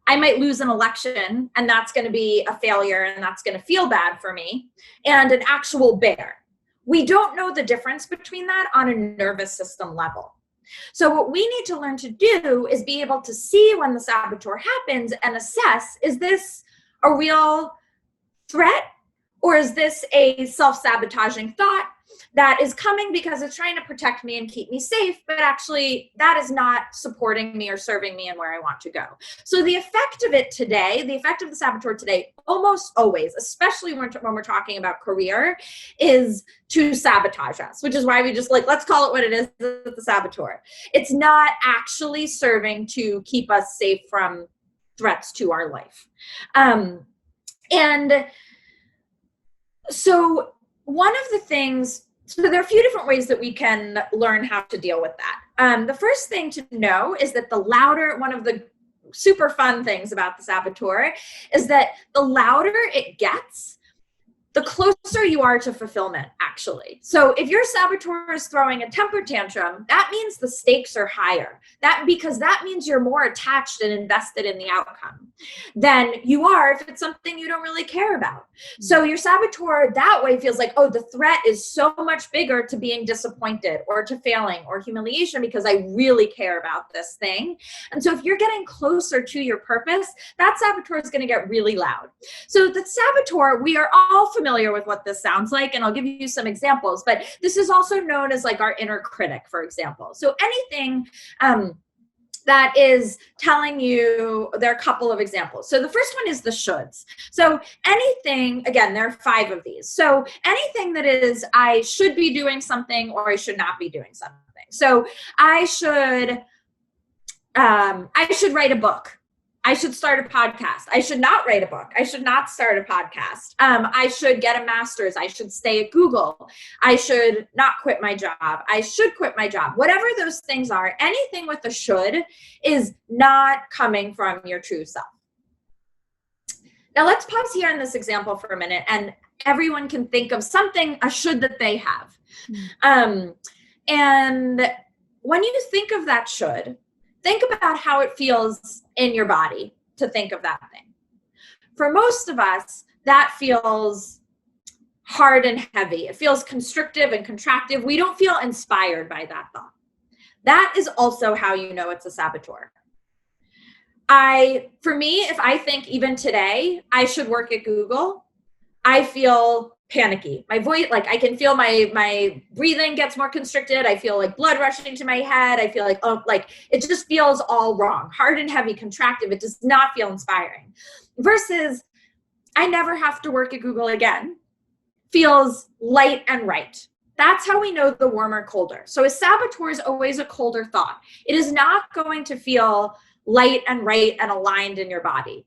I might lose an election and that's going to be a failure and that's going to feel bad for me, and an actual bear. We don't know the difference between that on a nervous system level. So what we need to learn to do is be able to see when the saboteur happens and assess, is this a real threat, or is this a self-sabotaging thought that is coming because it's trying to protect me and keep me safe, but actually that is not supporting me or serving me and where I want to go. So the effect of it today, the effect of the saboteur today, almost always, especially when we're talking about career, is to sabotage us, which is why we just let's call it what it is, the saboteur. It's not actually serving to keep us safe from threats to our life. And so one of the things, so there are a few different ways that we can learn how to deal with that. The first thing to know is that one of the super fun things about the saboteur is that the louder it gets, the closer you are to fulfillment, actually. So if your saboteur is throwing a temper tantrum, that means the stakes are higher. Because that means you're more attached and invested in the outcome than you are if it's something you don't really care about. So your saboteur that way feels like, oh, the threat is so much bigger to being disappointed or to failing or humiliation, because I really care about this thing. And so if you're getting closer to your purpose, that saboteur is going to get really loud. So the saboteur, we are all familiar with what this sounds like, and I'll give you some examples, but this is also known as like our inner critic, for example. So anything that is telling you, there are a couple of examples. So the first one is the shoulds. So anything, again, there are 5 of these. So anything that is, I should be doing something or I should not be doing something. So I should write a book. I should start a podcast. I should not write a book. I should not start a podcast. I should get a master's. I should stay at Google. I should not quit my job. I should quit my job. Whatever those things are, anything with a should is not coming from your true self. Now let's pause here in this example for a minute, and everyone can think of something, a should that they have. And when you think of that should, think about how it feels in your body. to think of that thing. For most of us, that feels hard and heavy. It feels constrictive and contractive. We don't feel inspired by that thought. That is also how you know it's a saboteur. For me, if I think even today I should work at Google, I feel panicky. My voice, like I can feel my breathing gets more constricted. I feel like blood rushing to my head. I feel like, oh, like it just feels all wrong. Hard and heavy, contractive. It does not feel inspiring. Versus I never have to work at Google again. Feels light and right. That's how we know the warmer, colder. So a saboteur is always a colder thought. It is not going to feel light and right and aligned in your body.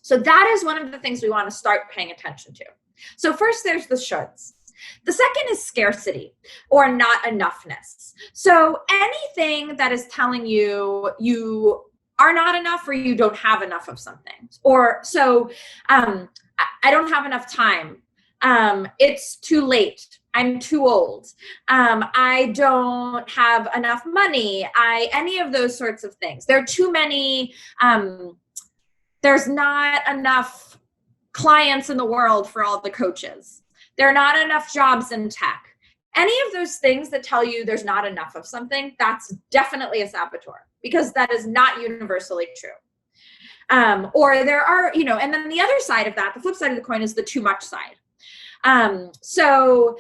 So that is one of the things we want to start paying attention to. So first there's the shoulds. The second is scarcity or not enoughness. So anything that is telling you you are not enough or you don't have enough of something. Or so I don't have enough time. It's too late. I'm too old. I don't have enough money. Any of those sorts of things. There are too many, there's not enough clients in the world for all the coaches. There are not enough jobs in tech. Any of those things that tell you there's not enough of something, that's definitely a saboteur because that is not universally true. Or there are, and then the other side of that, the flip side of the coin is the too much side. So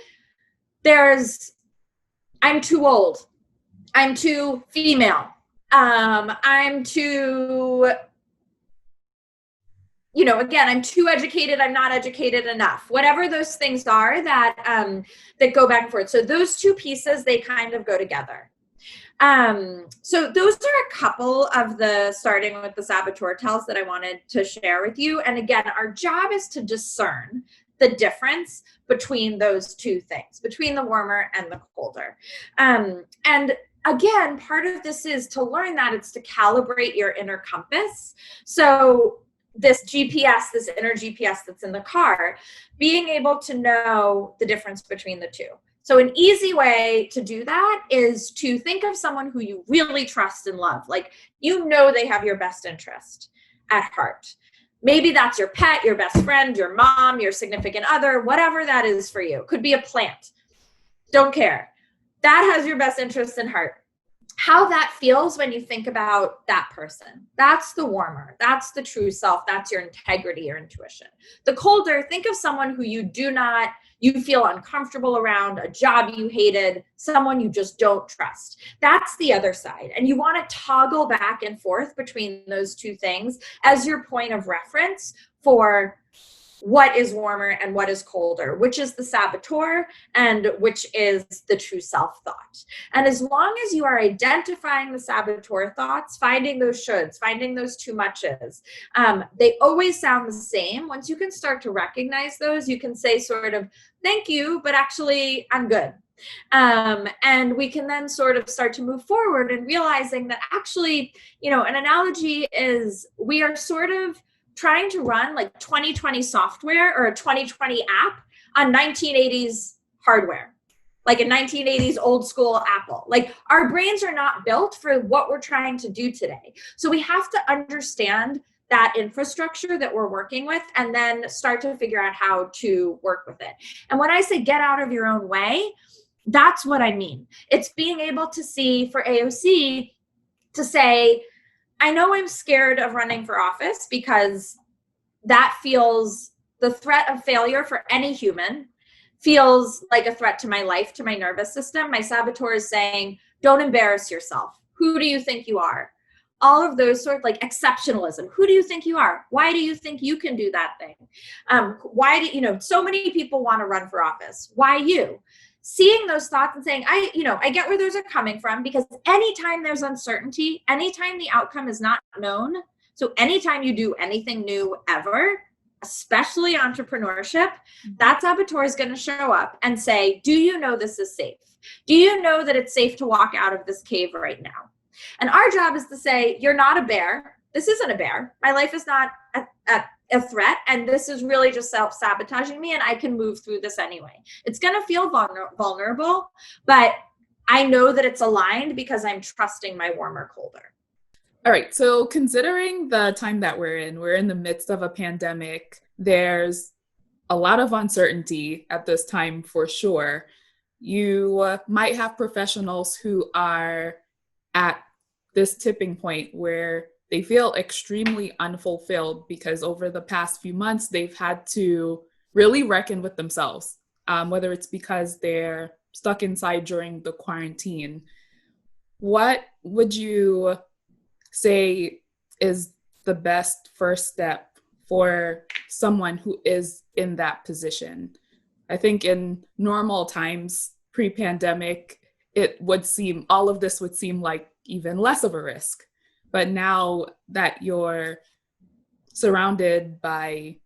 there's, I'm too old. I'm too female. I'm too, again, I'm too educated. I'm not educated enough. Whatever those things are that go back and forth. So those two pieces, they kind of go together. So those are a couple of the starting with the saboteur tells that I wanted to share with you. And again, our job is to discern the difference between those two things, between the warmer and the colder. And again, part of this is to learn that it's to calibrate your inner compass. So this GPS, this inner GPS that's in the car, being able to know the difference between the two. So an easy way to do that is to think of someone who you really trust and love. Like, they have your best interest at heart. Maybe that's your pet, your best friend, your mom, your significant other, whatever that is for you. Could be a plant. Don't care. That has your best interest in heart. How that feels when you think about that person. That's the warmer. That's the true self. That's your integrity, your intuition. The colder, think of someone who you feel uncomfortable around, a job you hated, someone you just don't trust. That's the other side. And you want to toggle back and forth between those two things as your point of reference for what is warmer and what is colder, which is the saboteur and which is the true self thought. And as long as you are identifying the saboteur thoughts, finding those shoulds, finding those too muches, they always sound the same. Once you can start to recognize those, you can say sort of, thank you, but actually I'm good. And we can then sort of start to move forward and realizing that actually, an analogy is we are sort of trying to run like 2020 software or a 2020 app on 1980s hardware, like a 1980s old school Apple. Like our brains are not built for what we're trying to do today. So we have to understand that infrastructure that we're working with and then start to figure out how to work with it. And when I say get out of your own way, that's what I mean. It's being able to see for AOC to say, I know I'm scared of running for office because that feels, the threat of failure for any human feels like a threat to my life, to my nervous system. My saboteur is saying, don't embarrass yourself. Who do you think you are? All of those sort of like exceptionalism. Who do you think you are? Why do you think you can do that thing? Why do so many people want to run for office? Why you? Seeing those thoughts and saying, I get where those are coming from, because anytime there's uncertainty, anytime the outcome is not known, so anytime you do anything new ever, especially entrepreneurship, that saboteur is going to show up and say, do you know this is safe? Do you know that it's safe to walk out of this cave right now? And our job is to say, you're not a bear. This isn't a bear. My life is not a threat, and this is really just self-sabotaging me, and I can move through this anyway. It's going to feel vulnerable, but I know that it's aligned because I'm trusting my warmer, colder. All right. So considering the time that we're in the midst of a pandemic. There's a lot of uncertainty at this time for sure. You might have professionals who are at this tipping point where they feel extremely unfulfilled because over the past few months, they've had to really reckon with themselves, whether it's because they're stuck inside during the quarantine. What would you say is the best first step for someone who is in that position? I think in normal times, pre-pandemic, it would seem, all of this would seem like even less of a risk. But now that you're surrounded by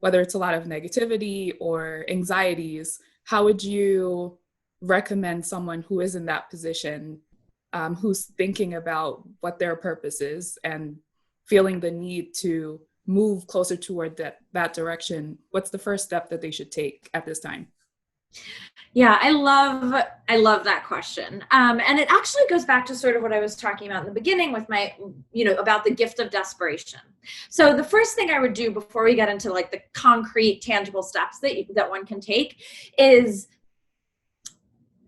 whether it's a lot of negativity or anxieties, how would you recommend someone who is in that position, who's thinking about what their purpose is and feeling the need to move closer toward that direction? What's the first step that they should take at this time? Yeah, I love that question. And it actually goes back to sort of what I was talking about in the beginning with my, about the gift of desperation. So the first thing I would do before we get into like the concrete, tangible steps that one can take is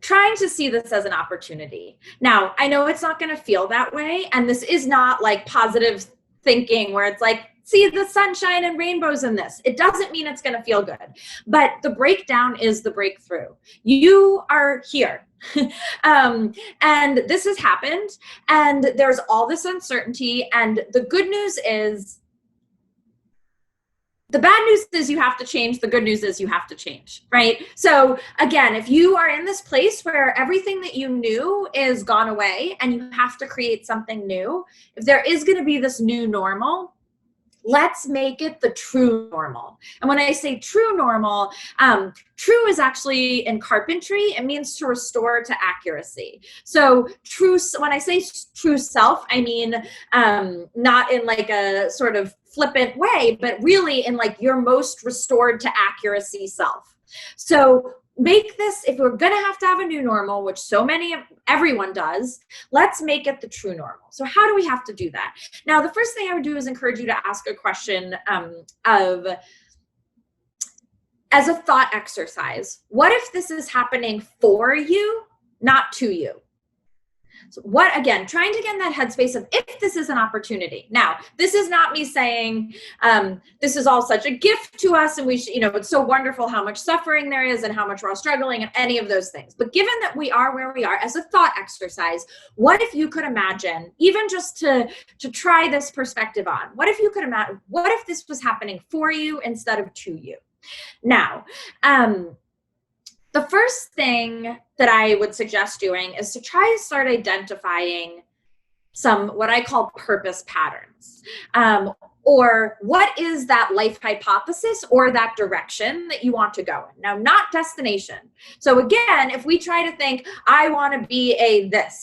trying to see this as an opportunity. Now, I know it's not going to feel that way. And this is not like positive thinking where it's like, see the sunshine and rainbows in this. It doesn't mean it's going to feel good. But the breakdown is the breakthrough. You are here. And this has happened. And there's all this uncertainty. And the good news is, the bad news is you have to change. The good news is you have to change, right? So again, if you are in this place where everything that you knew is gone away and you have to create something new, if there is going to be this new normal, let's make it the true normal. And when I say true normal, true is actually in carpentry, it means to restore to accuracy. So true, when I say true self, I mean, not in like a sort of flippant way, but really in like your most restored to accuracy self. So make this, if we're going to have a new normal, which everyone does, let's make it the true normal. So how do we have to do that? Now, the first thing I would do is encourage you to ask a question as a thought exercise. What if this is happening for you, not to you? So again, trying to get in that headspace of if this is an opportunity. Now, this is not me saying this is all such a gift to us and we should, it's so wonderful how much suffering there is and how much we're all struggling and any of those things. But given that we are where we are, as a thought exercise, what if you could imagine, even just to try this perspective on, what if you could imagine, what if this was happening for you instead of to you? Now, the first thing that I would suggest doing is to try to start identifying some, what I call purpose patterns, or what is that life hypothesis or that direction that you want to go in. Now, not destination. So again, if we try to think, I want to be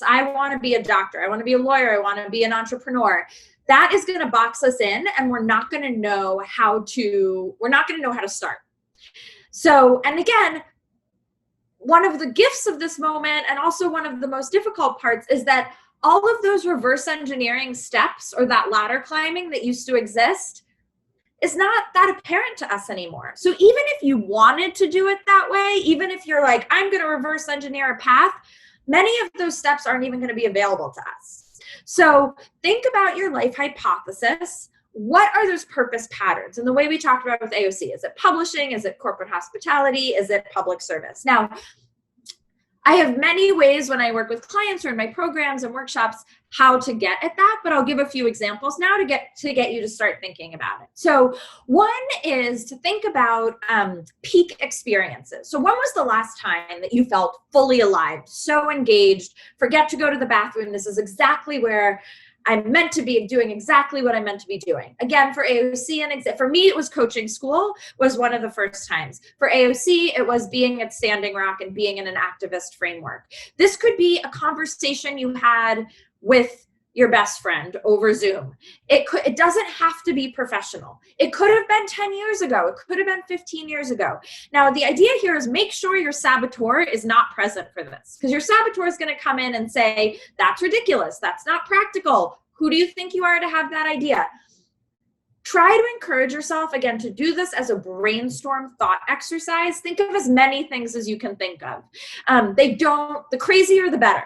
I want to be a doctor, I want to be a lawyer, I want to be an entrepreneur, that is going to box us in and we're not going to know how to start. So, and again, one of the gifts of this moment and also one of the most difficult parts is that all of those reverse engineering steps or that ladder climbing that used to exist is not that apparent to us anymore. So even if you wanted to do it that way, even if you're like, I'm going to reverse engineer a path, many of those steps aren't even going to be available to us. So think about your life hypothesis. What are those purpose patterns? And the way we talked about with AOC, is it publishing? Is it corporate hospitality? Is it public service? Now, I have many ways when I work with clients or in my programs and workshops how to get at that, but I'll give a few examples now to get you to start thinking about it. So one is to think about peak experiences. So when was the last time that you felt fully alive, so engaged, forget to go to the bathroom, this is exactly where I'm meant to be doing exactly what I'm meant to be doing. Again, for AOC, and for me, it was coaching school was one of the first times. For AOC, it was being at Standing Rock and being in an activist framework. This could be a conversation you had with your best friend over Zoom. It doesn't have to be professional. It could have been 10 years ago. It could have been 15 years ago. Now, the idea here is make sure your saboteur is not present for this, because your saboteur is going to come in and say, that's ridiculous. That's not practical. Who do you think you are to have that idea? Try to encourage yourself, again, to do this as a brainstorm thought exercise. Think of as many things as you can think of. The crazier, the better.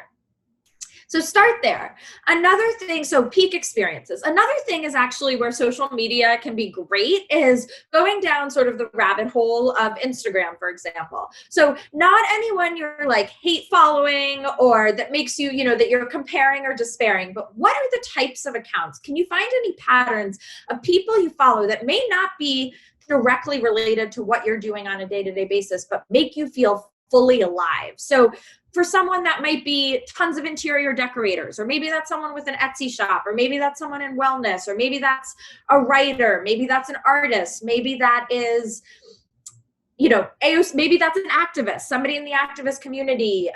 So start there. Another thing, so peak experiences. Another thing is actually where social media can be great is going down sort of the rabbit hole of Instagram, for example. So not anyone you're like hate following or that makes you, that you're comparing or despairing, but what are the types of accounts? Can you find any patterns of people you follow that may not be directly related to what you're doing on a day-to-day basis, but make you feel fully alive? So for someone that might be tons of interior decorators, or maybe that's someone with an Etsy shop, or maybe that's someone in wellness, or maybe that's a writer, maybe that's an artist, maybe that is, AOC, maybe that's an activist, somebody in the activist community.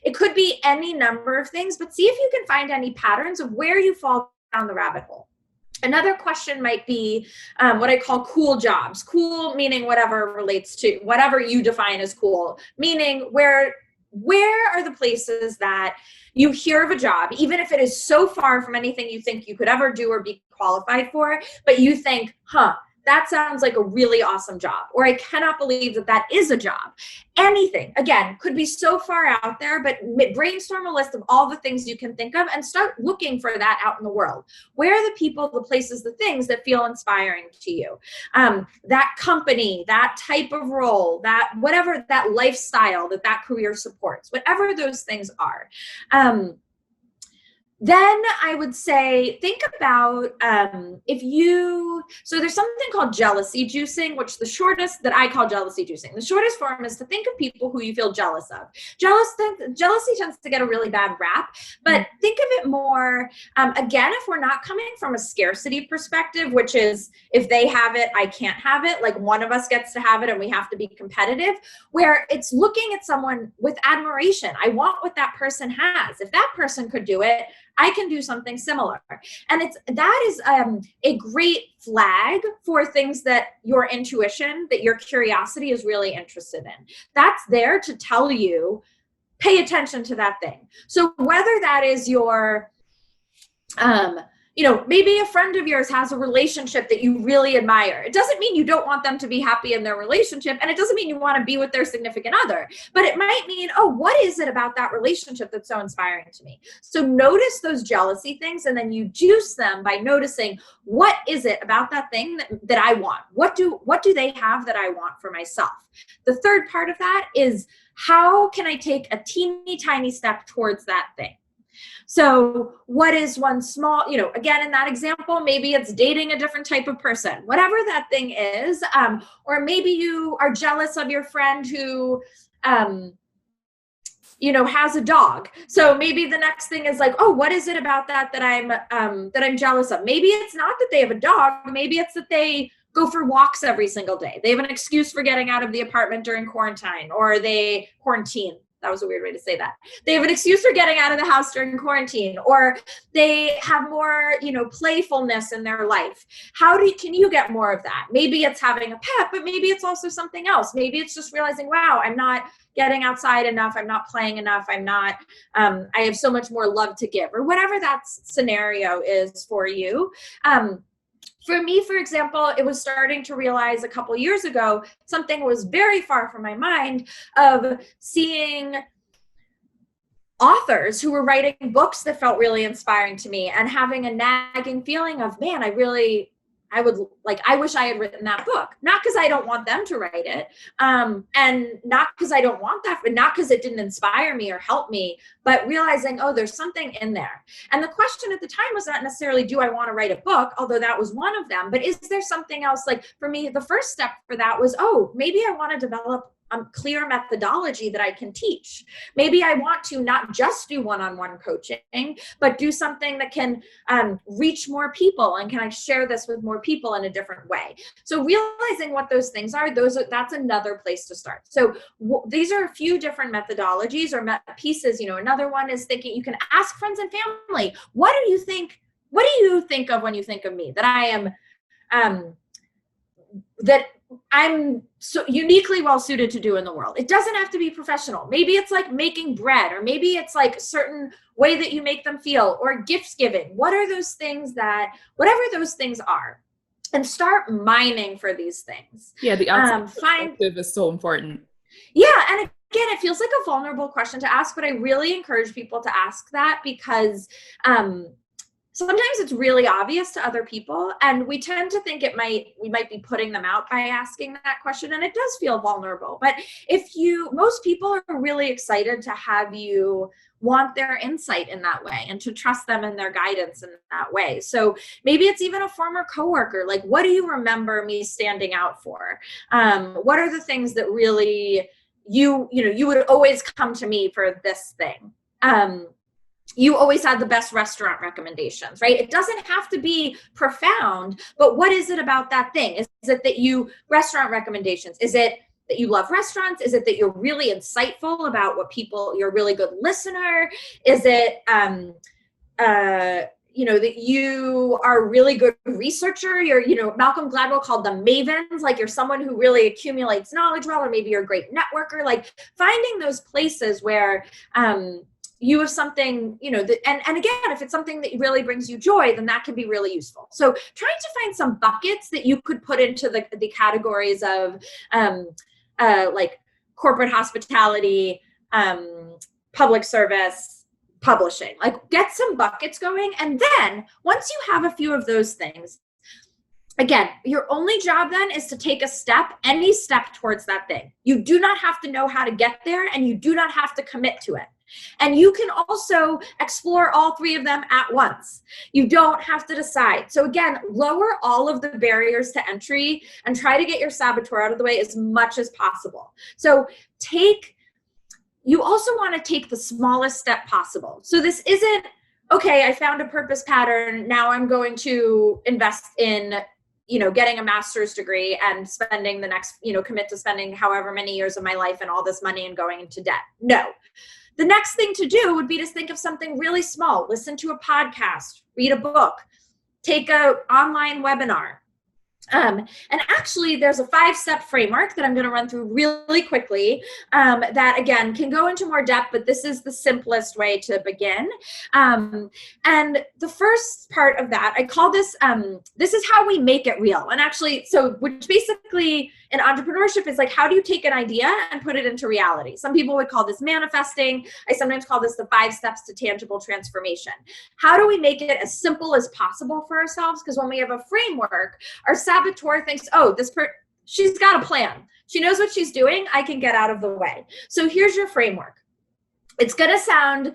It could be any number of things, but see if you can find any patterns of where you fall down the rabbit hole. Another question might be what I call cool jobs. Cool meaning whatever relates to, whatever you define as cool, meaning where are the places that you hear of a job, even if it is so far from anything you think you could ever do or be qualified for, but you think, that sounds like a really awesome job, or I cannot believe that is a job. Anything, again, could be so far out there, but brainstorm a list of all the things you can think of and start looking for that out in the world. Where are the people, the places, the things that feel inspiring to you? That company, that type of role, that whatever, that lifestyle that career supports, whatever those things are. Then I would say, think about so there's something called jealousy juicing, which that I call jealousy juicing. The shortest form is to think of people who you feel jealous of. Jealousy tends to get a really bad rap, but think of it more, again, if we're not coming from a scarcity perspective, which is if they have it, I can't have it, like one of us gets to have it and we have to be competitive, where it's looking at someone with admiration. I want what that person has. If that person could do it, I can do something similar. And that is a great flag for things that your intuition, that your curiosity is really interested in. That's there to tell you, pay attention to that thing. So whether that is your, maybe a friend of yours has a relationship that you really admire. It doesn't mean you don't want them to be happy in their relationship, and it doesn't mean you want to be with their significant other, but it might mean, what is it about that relationship that's so inspiring to me? So notice those jealousy things, and then you juice them by noticing, what is it about that thing that I want? What do they have that I want for myself? The third part of that is, how can I take a teeny tiny step towards that thing? So what is one small, again, in that example, maybe it's dating a different type of person, whatever that thing is, or maybe you are jealous of your friend who, has a dog. So maybe the next thing is like, what is it about that I'm jealous of? Maybe it's not that they have a dog. Maybe it's that they go for walks every single day. They have an excuse for getting out of the apartment during quarantine, or they quarantine. That was a weird way to say that. They have an excuse for getting out of the house during quarantine, or they have more, playfulness in their life. Can you get more of that? Maybe it's having a pet, but maybe it's also something else. Maybe it's just realizing, wow, I'm not getting outside enough. I'm not playing enough. I have so much more love to give, or whatever that scenario is for you. For me, for example, it was starting to realize a couple years ago, something was very far from my mind, of seeing authors who were writing books that felt really inspiring to me, and having a nagging feeling of, man, I wish I had written that book. Not because I don't want them to write it, and not because I don't want that, but not because it didn't inspire me or help me, but realizing, there's something in there. And the question at the time was not necessarily, do I want to write a book, although that was one of them, but is there something else? Like for me, the first step for that was, maybe I want to develop a clear methodology that I can teach. Maybe I want to not just do one-on-one coaching, but do something that can reach more people, and can I share this with more people in a different way? So realizing what those things are, that's another place to start. So these are a few different methodologies or pieces. Another one is thinking, you can ask friends and family, what do you think of when you think of me? That I am that I'm so uniquely well suited to do in the world. It doesn't have to be professional. Maybe it's like making bread, or maybe it's like a certain way that you make them feel, or gifts giving. What are those things that, whatever those things are, and start mining for these things. Yeah, the outside perspective is so important. Yeah, and again, it feels like a vulnerable question to ask, but I really encourage people to ask that, because sometimes it's really obvious to other people, and we tend to think we might be putting them out by asking that question, and it does feel vulnerable. But most people are really excited to have you want their insight in that way, and to trust them in their guidance in that way. So maybe it's even a former coworker. Like, what do you remember me standing out for? What are the things that really you would always come to me for this thing? You always had the best restaurant recommendations, right? It doesn't have to be profound, but what is it about that thing? Is it that restaurant recommendations? Is it that you love restaurants? Is it that you're really insightful about you're a really good listener? Is it, that you are a really good researcher? Malcolm Gladwell called them mavens. Like, you're someone who really accumulates knowledge well, or maybe you're a great networker. Like, finding those places where, you have something, and again, if it's something that really brings you joy, then that can be really useful. So trying to find some buckets that you could put into the categories of like corporate hospitality, public service, publishing. Like, get some buckets going. And then once you have a few of those things, again, your only job then is to take any step towards that thing. You do not have to know how to get there, and you do not have to commit to it. And you can also explore all three of them at once. You don't have to decide. So again, lower all of the barriers to entry and try to get your saboteur out of the way as much as possible. So you also want to take the smallest step possible. So this isn't, okay, I found a purpose pattern, now I'm going to invest in getting a master's degree and spending the next, commit to spending however many years of my life and all this money and going into debt. No. The next thing to do would be to think of something really small. Listen to a podcast, read a book, take an online webinar. And actually, there's a 5-step framework that I'm going to run through really quickly that, again, can go into more depth, but this is the simplest way to begin. And the first part of that, I call this, this is how we make it real. And actually, which basically in entrepreneurship is like, how do you take an idea and put it into reality? Some people would call this manifesting. I sometimes call this the 5 steps to tangible transformation. How do we make it as simple as possible for ourselves? Because when we have a framework, our saboteur thinks, oh, she's got a plan. She knows what she's doing. I can get out of the way. So here's your framework. It's going to sound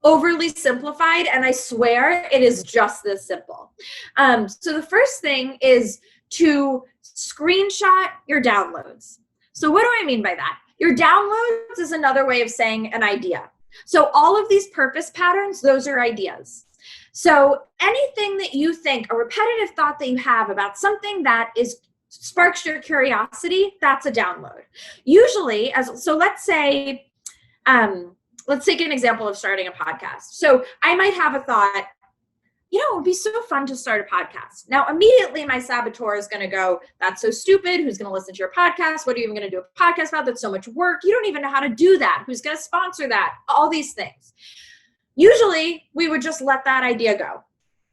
overly simplified, and I swear it is just this simple. So the first thing is to screenshot your downloads. So what do I mean by that? Your downloads is another way of saying an idea. So all of these purpose patterns, those are ideas. So anything that you think, a repetitive thought that you have about something that sparks your curiosity, that's a download. Usually, let's say, let's take an example of starting a podcast. So I might have a thought, it would be so fun to start a podcast. Now, immediately my saboteur is going to go, that's so stupid. Who's going to listen to your podcast? What are you even going to do a podcast about? That's so much work. You don't even know how to do that. Who's going to sponsor that? All these things. Usually we would just let that idea go,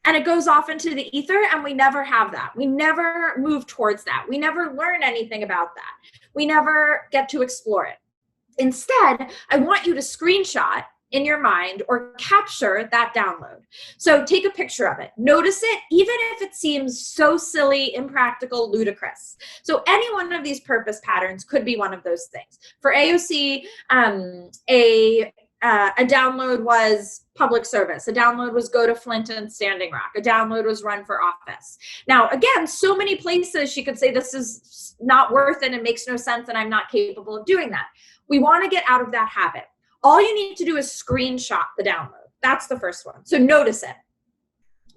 and it goes off into the ether, and we never have that. We never move towards that. We never learn anything about that. We never get to explore it. Instead, I want you to screenshot in your mind or capture that download. So take a picture of it. Notice it, even if it seems so silly, impractical, ludicrous. So any one of these purpose patterns could be one of those things. For AOC, a download was public service. A download was go to Flint and Standing Rock. A download was run for office. Now, again, so many places she could say this is not worth it and makes no sense and I'm not capable of doing that. We want to get out of that habit. All you need to do is screenshot the download. That's the first one. So notice it.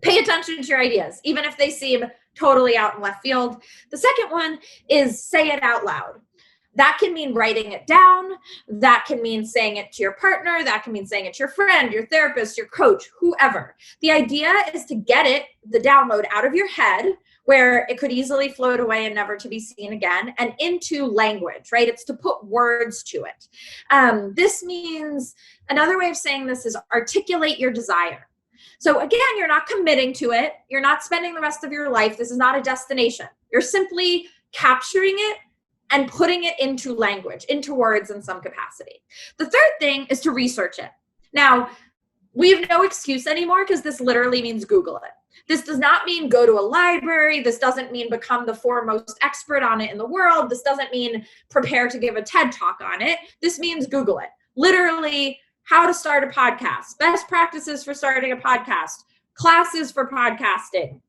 Pay attention to your ideas, even if they seem totally out in left field. The second one is say it out loud. That can mean writing it down. That can mean saying it to your partner. That can mean saying it to your friend, your therapist, your coach, whoever. The idea is to get it, the download, out of your head where it could easily float away and never to be seen again, and into language, right? It's to put words to it. This means, another way of saying this is articulate your desire. So again, you're not committing to it. You're not spending the rest of your life. This is not a destination. You're simply capturing it and putting it into language, into words in some capacity. The third thing is to research it. Now, we have no excuse anymore because this literally means Google it. This does not mean go to a library. This doesn't mean become the foremost expert on it in the world. This doesn't mean prepare to give a TED talk on it. This means Google it. Literally, how to start a podcast, best practices for starting a podcast, classes for podcasting,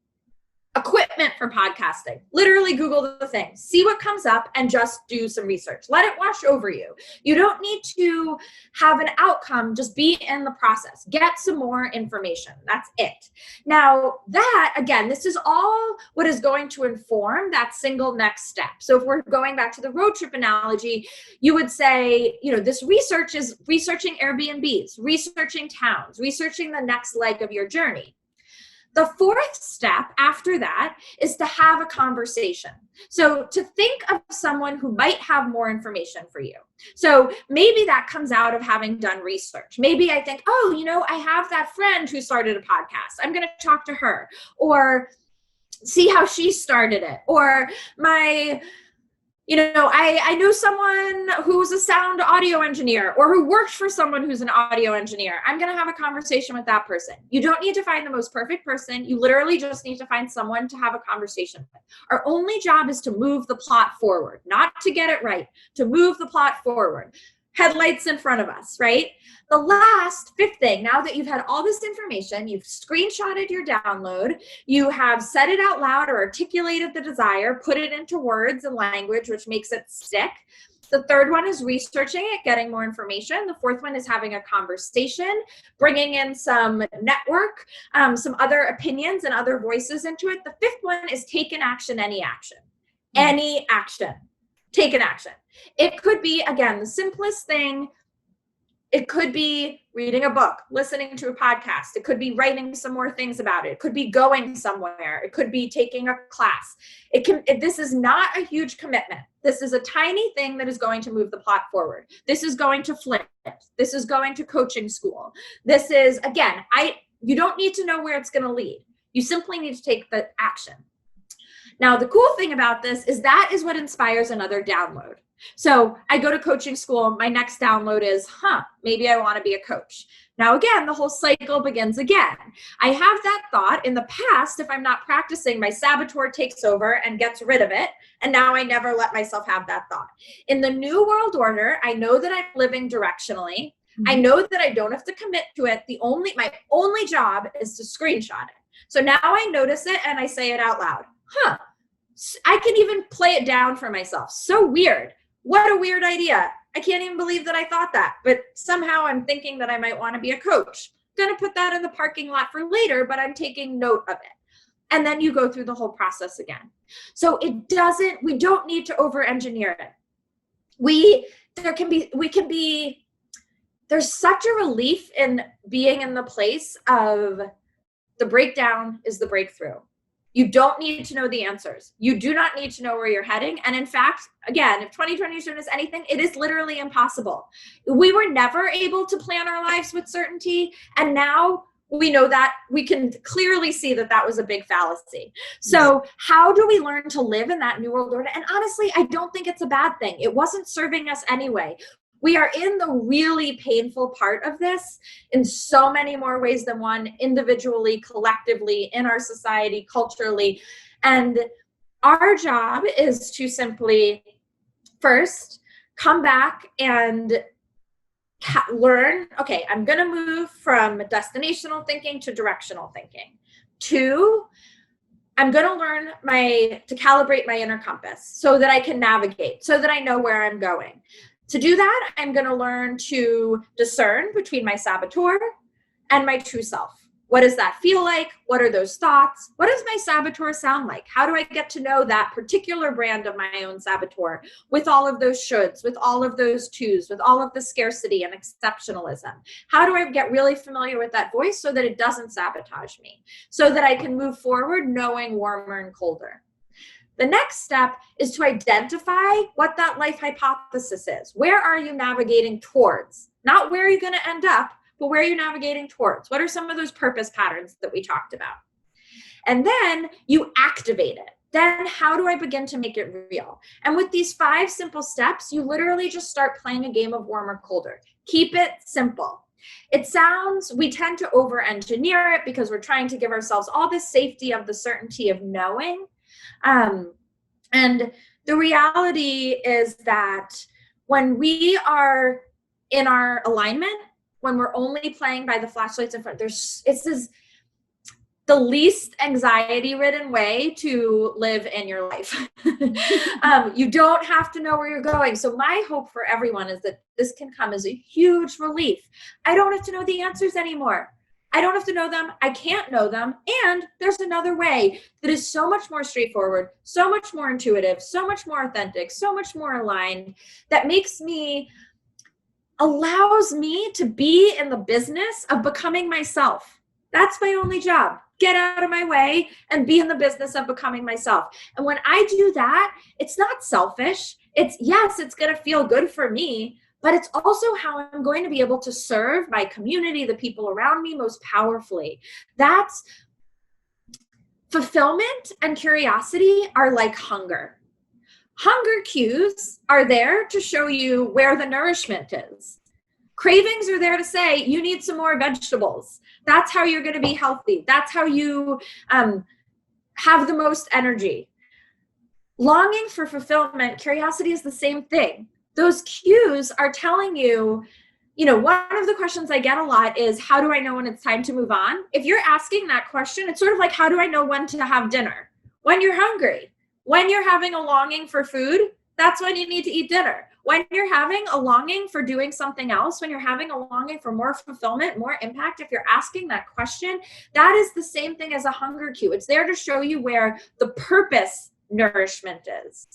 equipment for podcasting. Literally Google the thing, see what comes up, and just do some research. Let it wash over you. You don't need to have an outcome, just be in the process. Get some more information. That's it. Now that, again, this is all what is going to inform that single next step. So if we're going back to the road trip analogy, you would say, this research is researching Airbnbs, researching towns, researching the next leg of your journey. The fourth step after that is to have a conversation. So to think of someone who might have more information for you. So maybe that comes out of having done research. Maybe I think, I have that friend who started a podcast. I'm going to talk to her, or see how she started it. Or I know someone who's a sound audio engineer, or who worked for someone who's an audio engineer. I'm going to have a conversation with that person. You don't need to find the most perfect person. You literally just need to find someone to have a conversation with. Our only job is to move the plot forward, not to get it right, to move the plot forward. Headlights in front of us, right? The last, fifth thing, now that you've had all this information, you've screenshotted your download, you have said it out loud or articulated the desire, put it into words and language, which makes it stick. The third one is researching it, getting more information. The fourth one is having a conversation, bringing in some network, some other opinions and other voices into it. The fifth one is take an action, any action. Any action. Take an action. It could be, again, the simplest thing. It could be reading a book, listening to a podcast. It could be writing some more things about it. It could be going somewhere. It could be taking a class. This is not a huge commitment. This is a tiny thing that is going to move the plot forward. This is going to flip. This is going to coaching school. This is, again, you don't need to know where it's going to lead. You simply need to take the action. Now, the cool thing about this is that is what inspires another download. So I go to coaching school. My next download is, maybe I want to be a coach. Now, again, the whole cycle begins again. I have that thought in the past. If I'm not practicing, my saboteur takes over and gets rid of it. And now I never let myself have that thought. In the new world order, I know that I'm living directionally. I know that I don't have to commit to it. My only job is to screenshot it. So now I notice it and I say it out loud. I can even play it down for myself. So weird. What a weird idea. I can't even believe that I thought that, but somehow I'm thinking that I might want to be a coach. I'm going to put that in the parking lot for later, but I'm taking note of it. And then you go through the whole process again. So we don't need to over-engineer it. There's such a relief in being in the place of the breakdown is the breakthrough. You don't need to know the answers. You do not need to know where you're heading. And in fact, again, if 2020 showed us anything, it is literally impossible. We were never able to plan our lives with certainty. And now we know that we can clearly see that that was a big fallacy. So how do we learn to live in that new world order? And honestly, I don't think it's a bad thing. It wasn't serving us anyway. We are in the really painful part of this in so many more ways than one, individually, collectively, in our society, culturally. And our job is to simply first come back and learn, okay, I'm going to move from destinational thinking to directional thinking. 2, I'm going to learn to calibrate my inner compass so that I can navigate, so that I know where I'm going. To do that, I'm going to learn to discern between my saboteur and my true self. What does that feel like? What are those thoughts? What does my saboteur sound like? How do I get to know that particular brand of my own saboteur with all of those shoulds, with all of those twos, with all of the scarcity and exceptionalism? How do I get really familiar with that voice so that it doesn't sabotage me, so that I can move forward knowing warmer and colder? The next step is to identify what that life hypothesis is. Where are you navigating towards? Not where are you going to end up, but where are you navigating towards? What are some of those purpose patterns that we talked about? And then you activate it. Then how do I begin to make it real? And with these 5 simple steps, you literally just start playing a game of warmer, colder. Keep it simple. We tend to over-engineer it because we're trying to give ourselves all this safety of the certainty of knowing. And the reality is that when we are in our alignment, when we're only playing by the flashlights in front, it's the least anxiety-ridden way to live in your life. You don't have to know where you're going. So my hope for everyone is that this can come as a huge relief. I don't have to know the answers anymore. I don't have to know them. I can't know them. And there's another way that is so much more straightforward, so much more intuitive, so much more authentic, so much more aligned, that allows me to be in the business of becoming myself. That's my only job. Get out of my way and be in the business of becoming myself. And when I do that, it's not selfish. It's going to feel good for me, but it's also how I'm going to be able to serve my community, the people around me, most powerfully. That's fulfillment and curiosity are like hunger. Hunger cues are there to show you where the nourishment is. Cravings are there to say, you need some more vegetables. That's how you're going to be healthy. That's how you have the most energy. Longing for fulfillment, curiosity is the same thing. Those cues are telling you, one of the questions I get a lot is, how do I know when it's time to move on? If you're asking that question, it's sort of like, how do I know when to have dinner? When you're hungry. When you're having a longing for food, that's when you need to eat dinner. When you're having a longing for doing something else, when you're having a longing for more fulfillment, more impact, if you're asking that question, that is the same thing as a hunger cue. It's there to show you where the purpose nourishment is.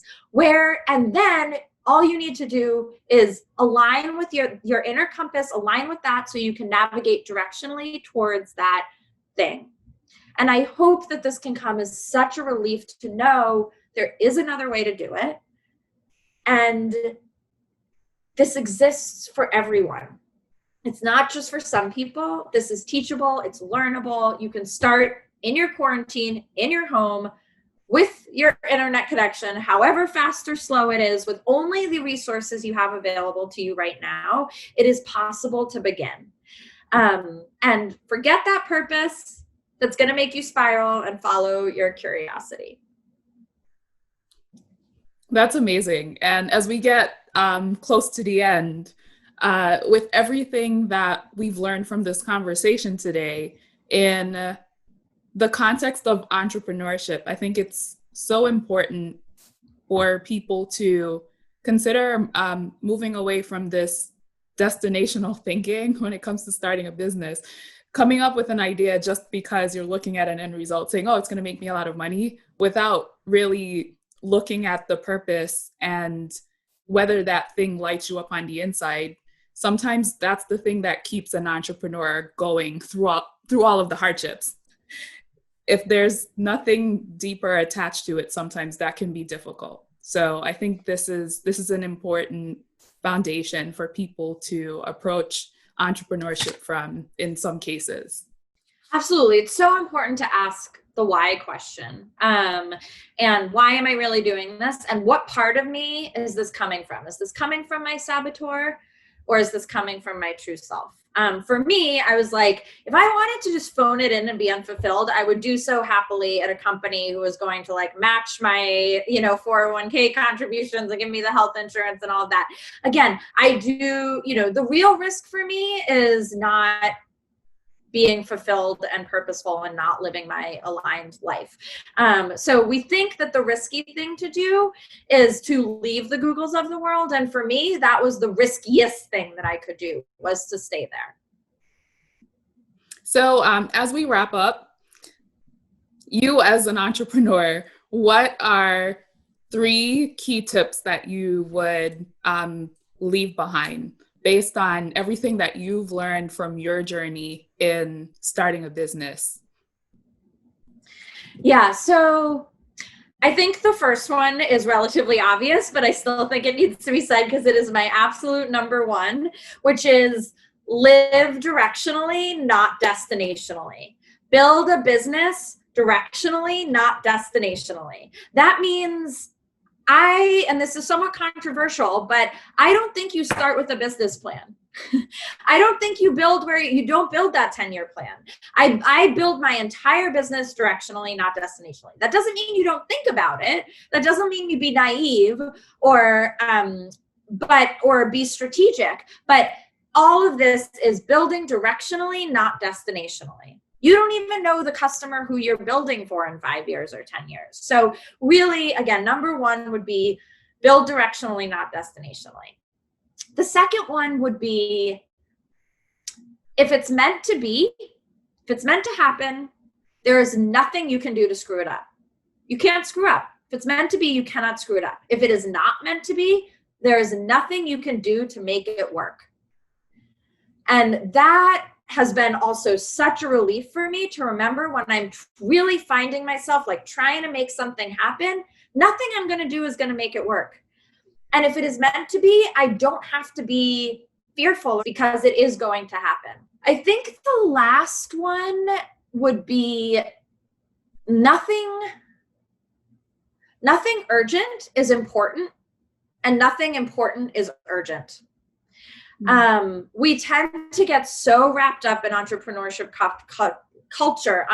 And then all you need to do is align with your inner compass, align with that so you can navigate directionally towards that thing. And I hope that this can come as such a relief to know there is another way to do it. And this exists for everyone. It's not just for some people. This is teachable. It's learnable. You can start in your quarantine, in your home, with your internet connection, however fast or slow it is, with only the resources you have available to you right now. It is possible to begin. And forget that purpose that's going to make you spiral and follow your curiosity. That's amazing. And as we get close to the end, with everything that we've learned from this conversation today, in the context of entrepreneurship, I think it's so important for people to consider moving away from this destinational thinking when it comes to starting a business. Coming up with an idea just because you're looking at an end result, saying, oh, it's going to make me a lot of money, without really looking at the purpose and whether that thing lights you up on the inside. Sometimes that's the thing that keeps an entrepreneur going through all of the hardships. If there's nothing deeper attached to it, sometimes that can be difficult. So I think this is an important foundation for people to approach entrepreneurship from in some cases. Absolutely. It's so important to ask the why question. And why am I really doing this? And what part of me is this coming from? Is this coming from my saboteur, or is this coming from my true self? For me, I was like, if I wanted to just phone it in and be unfulfilled, I would do so happily at a company who was going to like match my, 401k contributions and give me the health insurance and all of that. Again, I do, the real risk for me is not being fulfilled and purposeful and not living my aligned life. So we think that the risky thing to do is to leave the Googles of the world. And for me, that was the riskiest thing that I could do, was to stay there. So as we wrap up, you as an entrepreneur, what are 3 key tips that you would leave behind based on everything that you've learned from your journey in starting a business? Yeah, so I think the first one is relatively obvious, but I still think it needs to be said because it is my absolute number one, which is live directionally, not destinationally. Build a business directionally, not destinationally. That means and this is somewhat controversial, but I don't think you start with a business plan. I don't think you don't build that 10-year plan. I build my entire business directionally, not destinationally. That doesn't mean you don't think about it. That doesn't mean you be naive or be strategic. But all of this is building directionally, not destinationally. You don't even know the customer who you're building for in 5 years or 10 years. So really, again, number one would be build directionally, not destinationally. The second one would be, if it's meant to be, if it's meant to happen, there is nothing you can do to screw it up. You can't screw up. If it's meant to be, you cannot screw it up. If it is not meant to be, there is nothing you can do to make it work. And that has been also such a relief for me to remember when I'm really finding myself like trying to make something happen, nothing I'm going to do is going to make it work. And if it is meant to be, I don't have to be fearful because it is going to happen. I think the last one would be nothing urgent is important and nothing important is urgent. We tend to get so wrapped up in entrepreneurship culture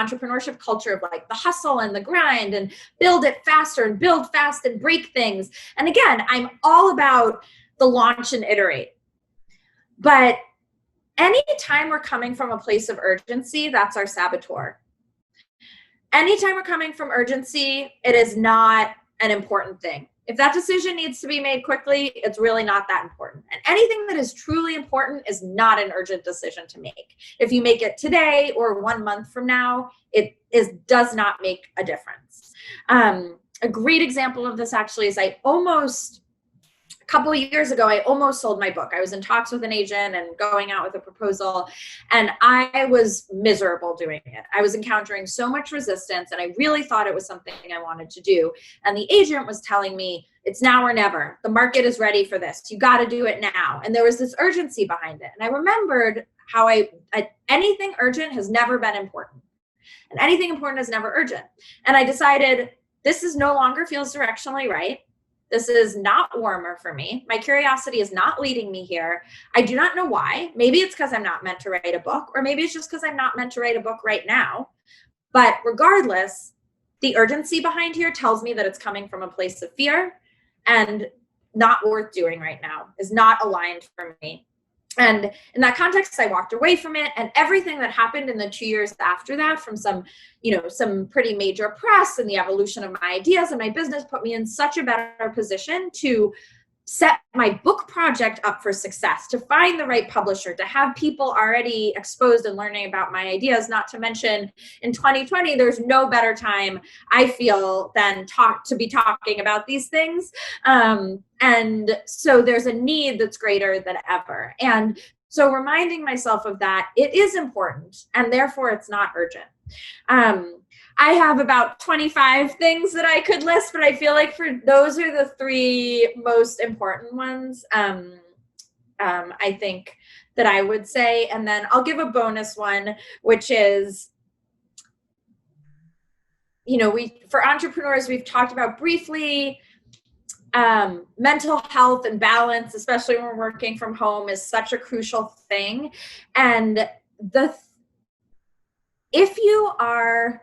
of like the hustle and the grind and build it faster and build fast and break things. And again, I'm all about the launch and iterate. But anytime we're coming from a place of urgency, that's our saboteur. Anytime we're coming from urgency, it is not an important thing. If that decision needs to be made quickly, it's really not that important. And anything that is truly important is not an urgent decision to make. If you make it today or 1 month from now, does not make a difference. A great example of this actually is a couple of years ago, I almost sold my book. I was in talks with an agent and going out with a proposal, and I was miserable doing it. I was encountering so much resistance, and I really thought it was something I wanted to do. And the agent was telling me, it's now or never. The market is ready for this. You got to do it now. And there was this urgency behind it. And I remembered how anything urgent has never been important. And anything important is never urgent. And I decided this is no longer feels directionally right. This is not warmer for me. My curiosity is not leading me here. I do not know why. Maybe it's because I'm not meant to write a book, or maybe it's just because I'm not meant to write a book right now. But regardless, the urgency behind here tells me that it's coming from a place of fear and not worth doing right now, is not aligned for me. And in that context, I walked away from it, and everything that happened in the 2 years after that, from some pretty major press and the evolution of my ideas and my business, put me in such a better position to set my book project up for success, to find the right publisher, to have people already exposed and learning about my ideas. Not to mention in 2020, there's no better time, I feel, than to be talking about these things. And so there's a need that's greater than ever. And so reminding myself of that, it is important, and therefore it's not urgent. I have about 25 things that I could list, but I feel like those are the 3 most important ones, I think, that I would say. And then I'll give a bonus one, which is, for entrepreneurs, we've talked about briefly, mental health and balance, especially when we're working from home, is such a crucial thing. And if you are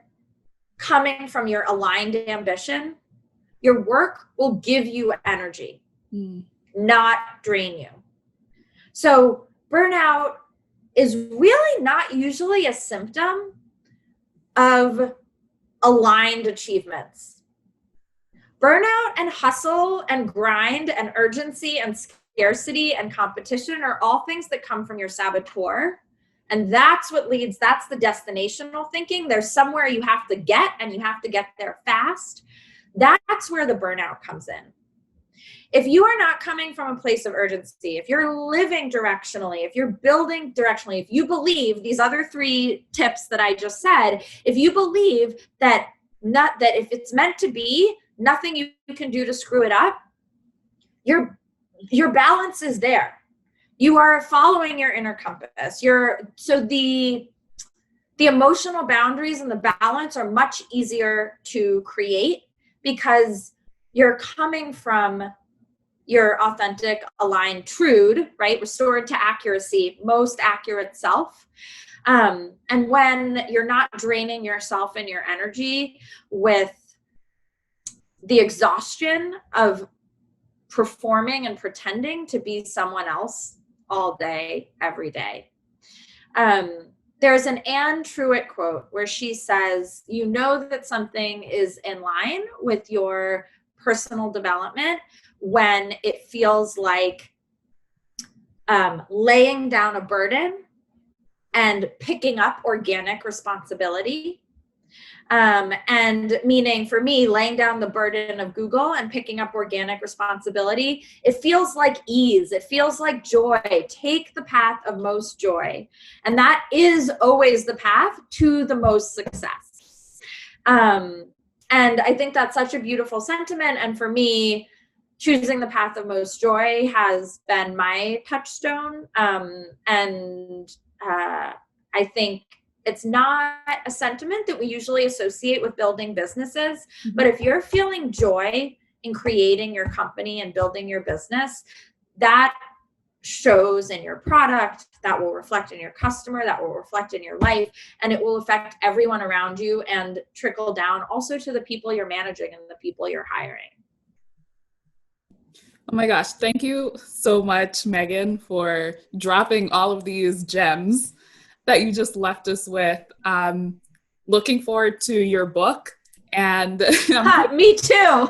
coming from your aligned ambition, your work will give you energy, not drain you. So burnout is really not usually a symptom of aligned achievements. Burnout and hustle and grind and urgency and scarcity and competition are all things that come from your saboteur And that's what leads, that's the destinational thinking. There's somewhere you have to get, and you have to get there fast. That's where the burnout comes in. If you are not coming from a place of urgency, if you're living directionally, if you're building directionally, if you believe these other 3 tips that I just said, if you believe that if it's meant to be, nothing you can do to screw it up, your balance is there. You are following your inner compass. So the emotional boundaries and the balance are much easier to create because you're coming from your authentic, aligned, truth, right? Restored to accuracy, most accurate self. And when you're not draining yourself and your energy with the exhaustion of performing and pretending to be someone else all day, every day. There's an Anne Truitt quote where she says, you know that something is in line with your personal development when it feels like laying down a burden and picking up organic responsibility. And meaning for me, laying down the burden of Google and picking up organic responsibility, it feels like ease. It feels like joy. Take the path of most joy. And that is always the path to the most success. And I think that's such a beautiful sentiment. And for me, choosing the path of most joy has been my touchstone. I think it's not a sentiment that we usually associate with building businesses, but if you're feeling joy in creating your company and building your business, that shows in your product, that will reflect in your customer, that will reflect in your life, and it will affect everyone around you and trickle down also to the people you're managing and the people you're hiring. Oh my gosh, thank you so much, Megan, for dropping all of these gems that you just left us with. Looking forward to your book. And me too.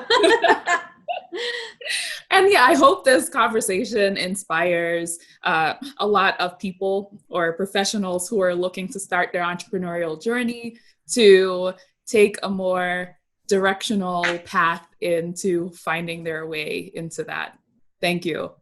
And yeah, I hope this conversation inspires a lot of people or professionals who are looking to start their entrepreneurial journey to take a more directional path into finding their way into that. Thank you.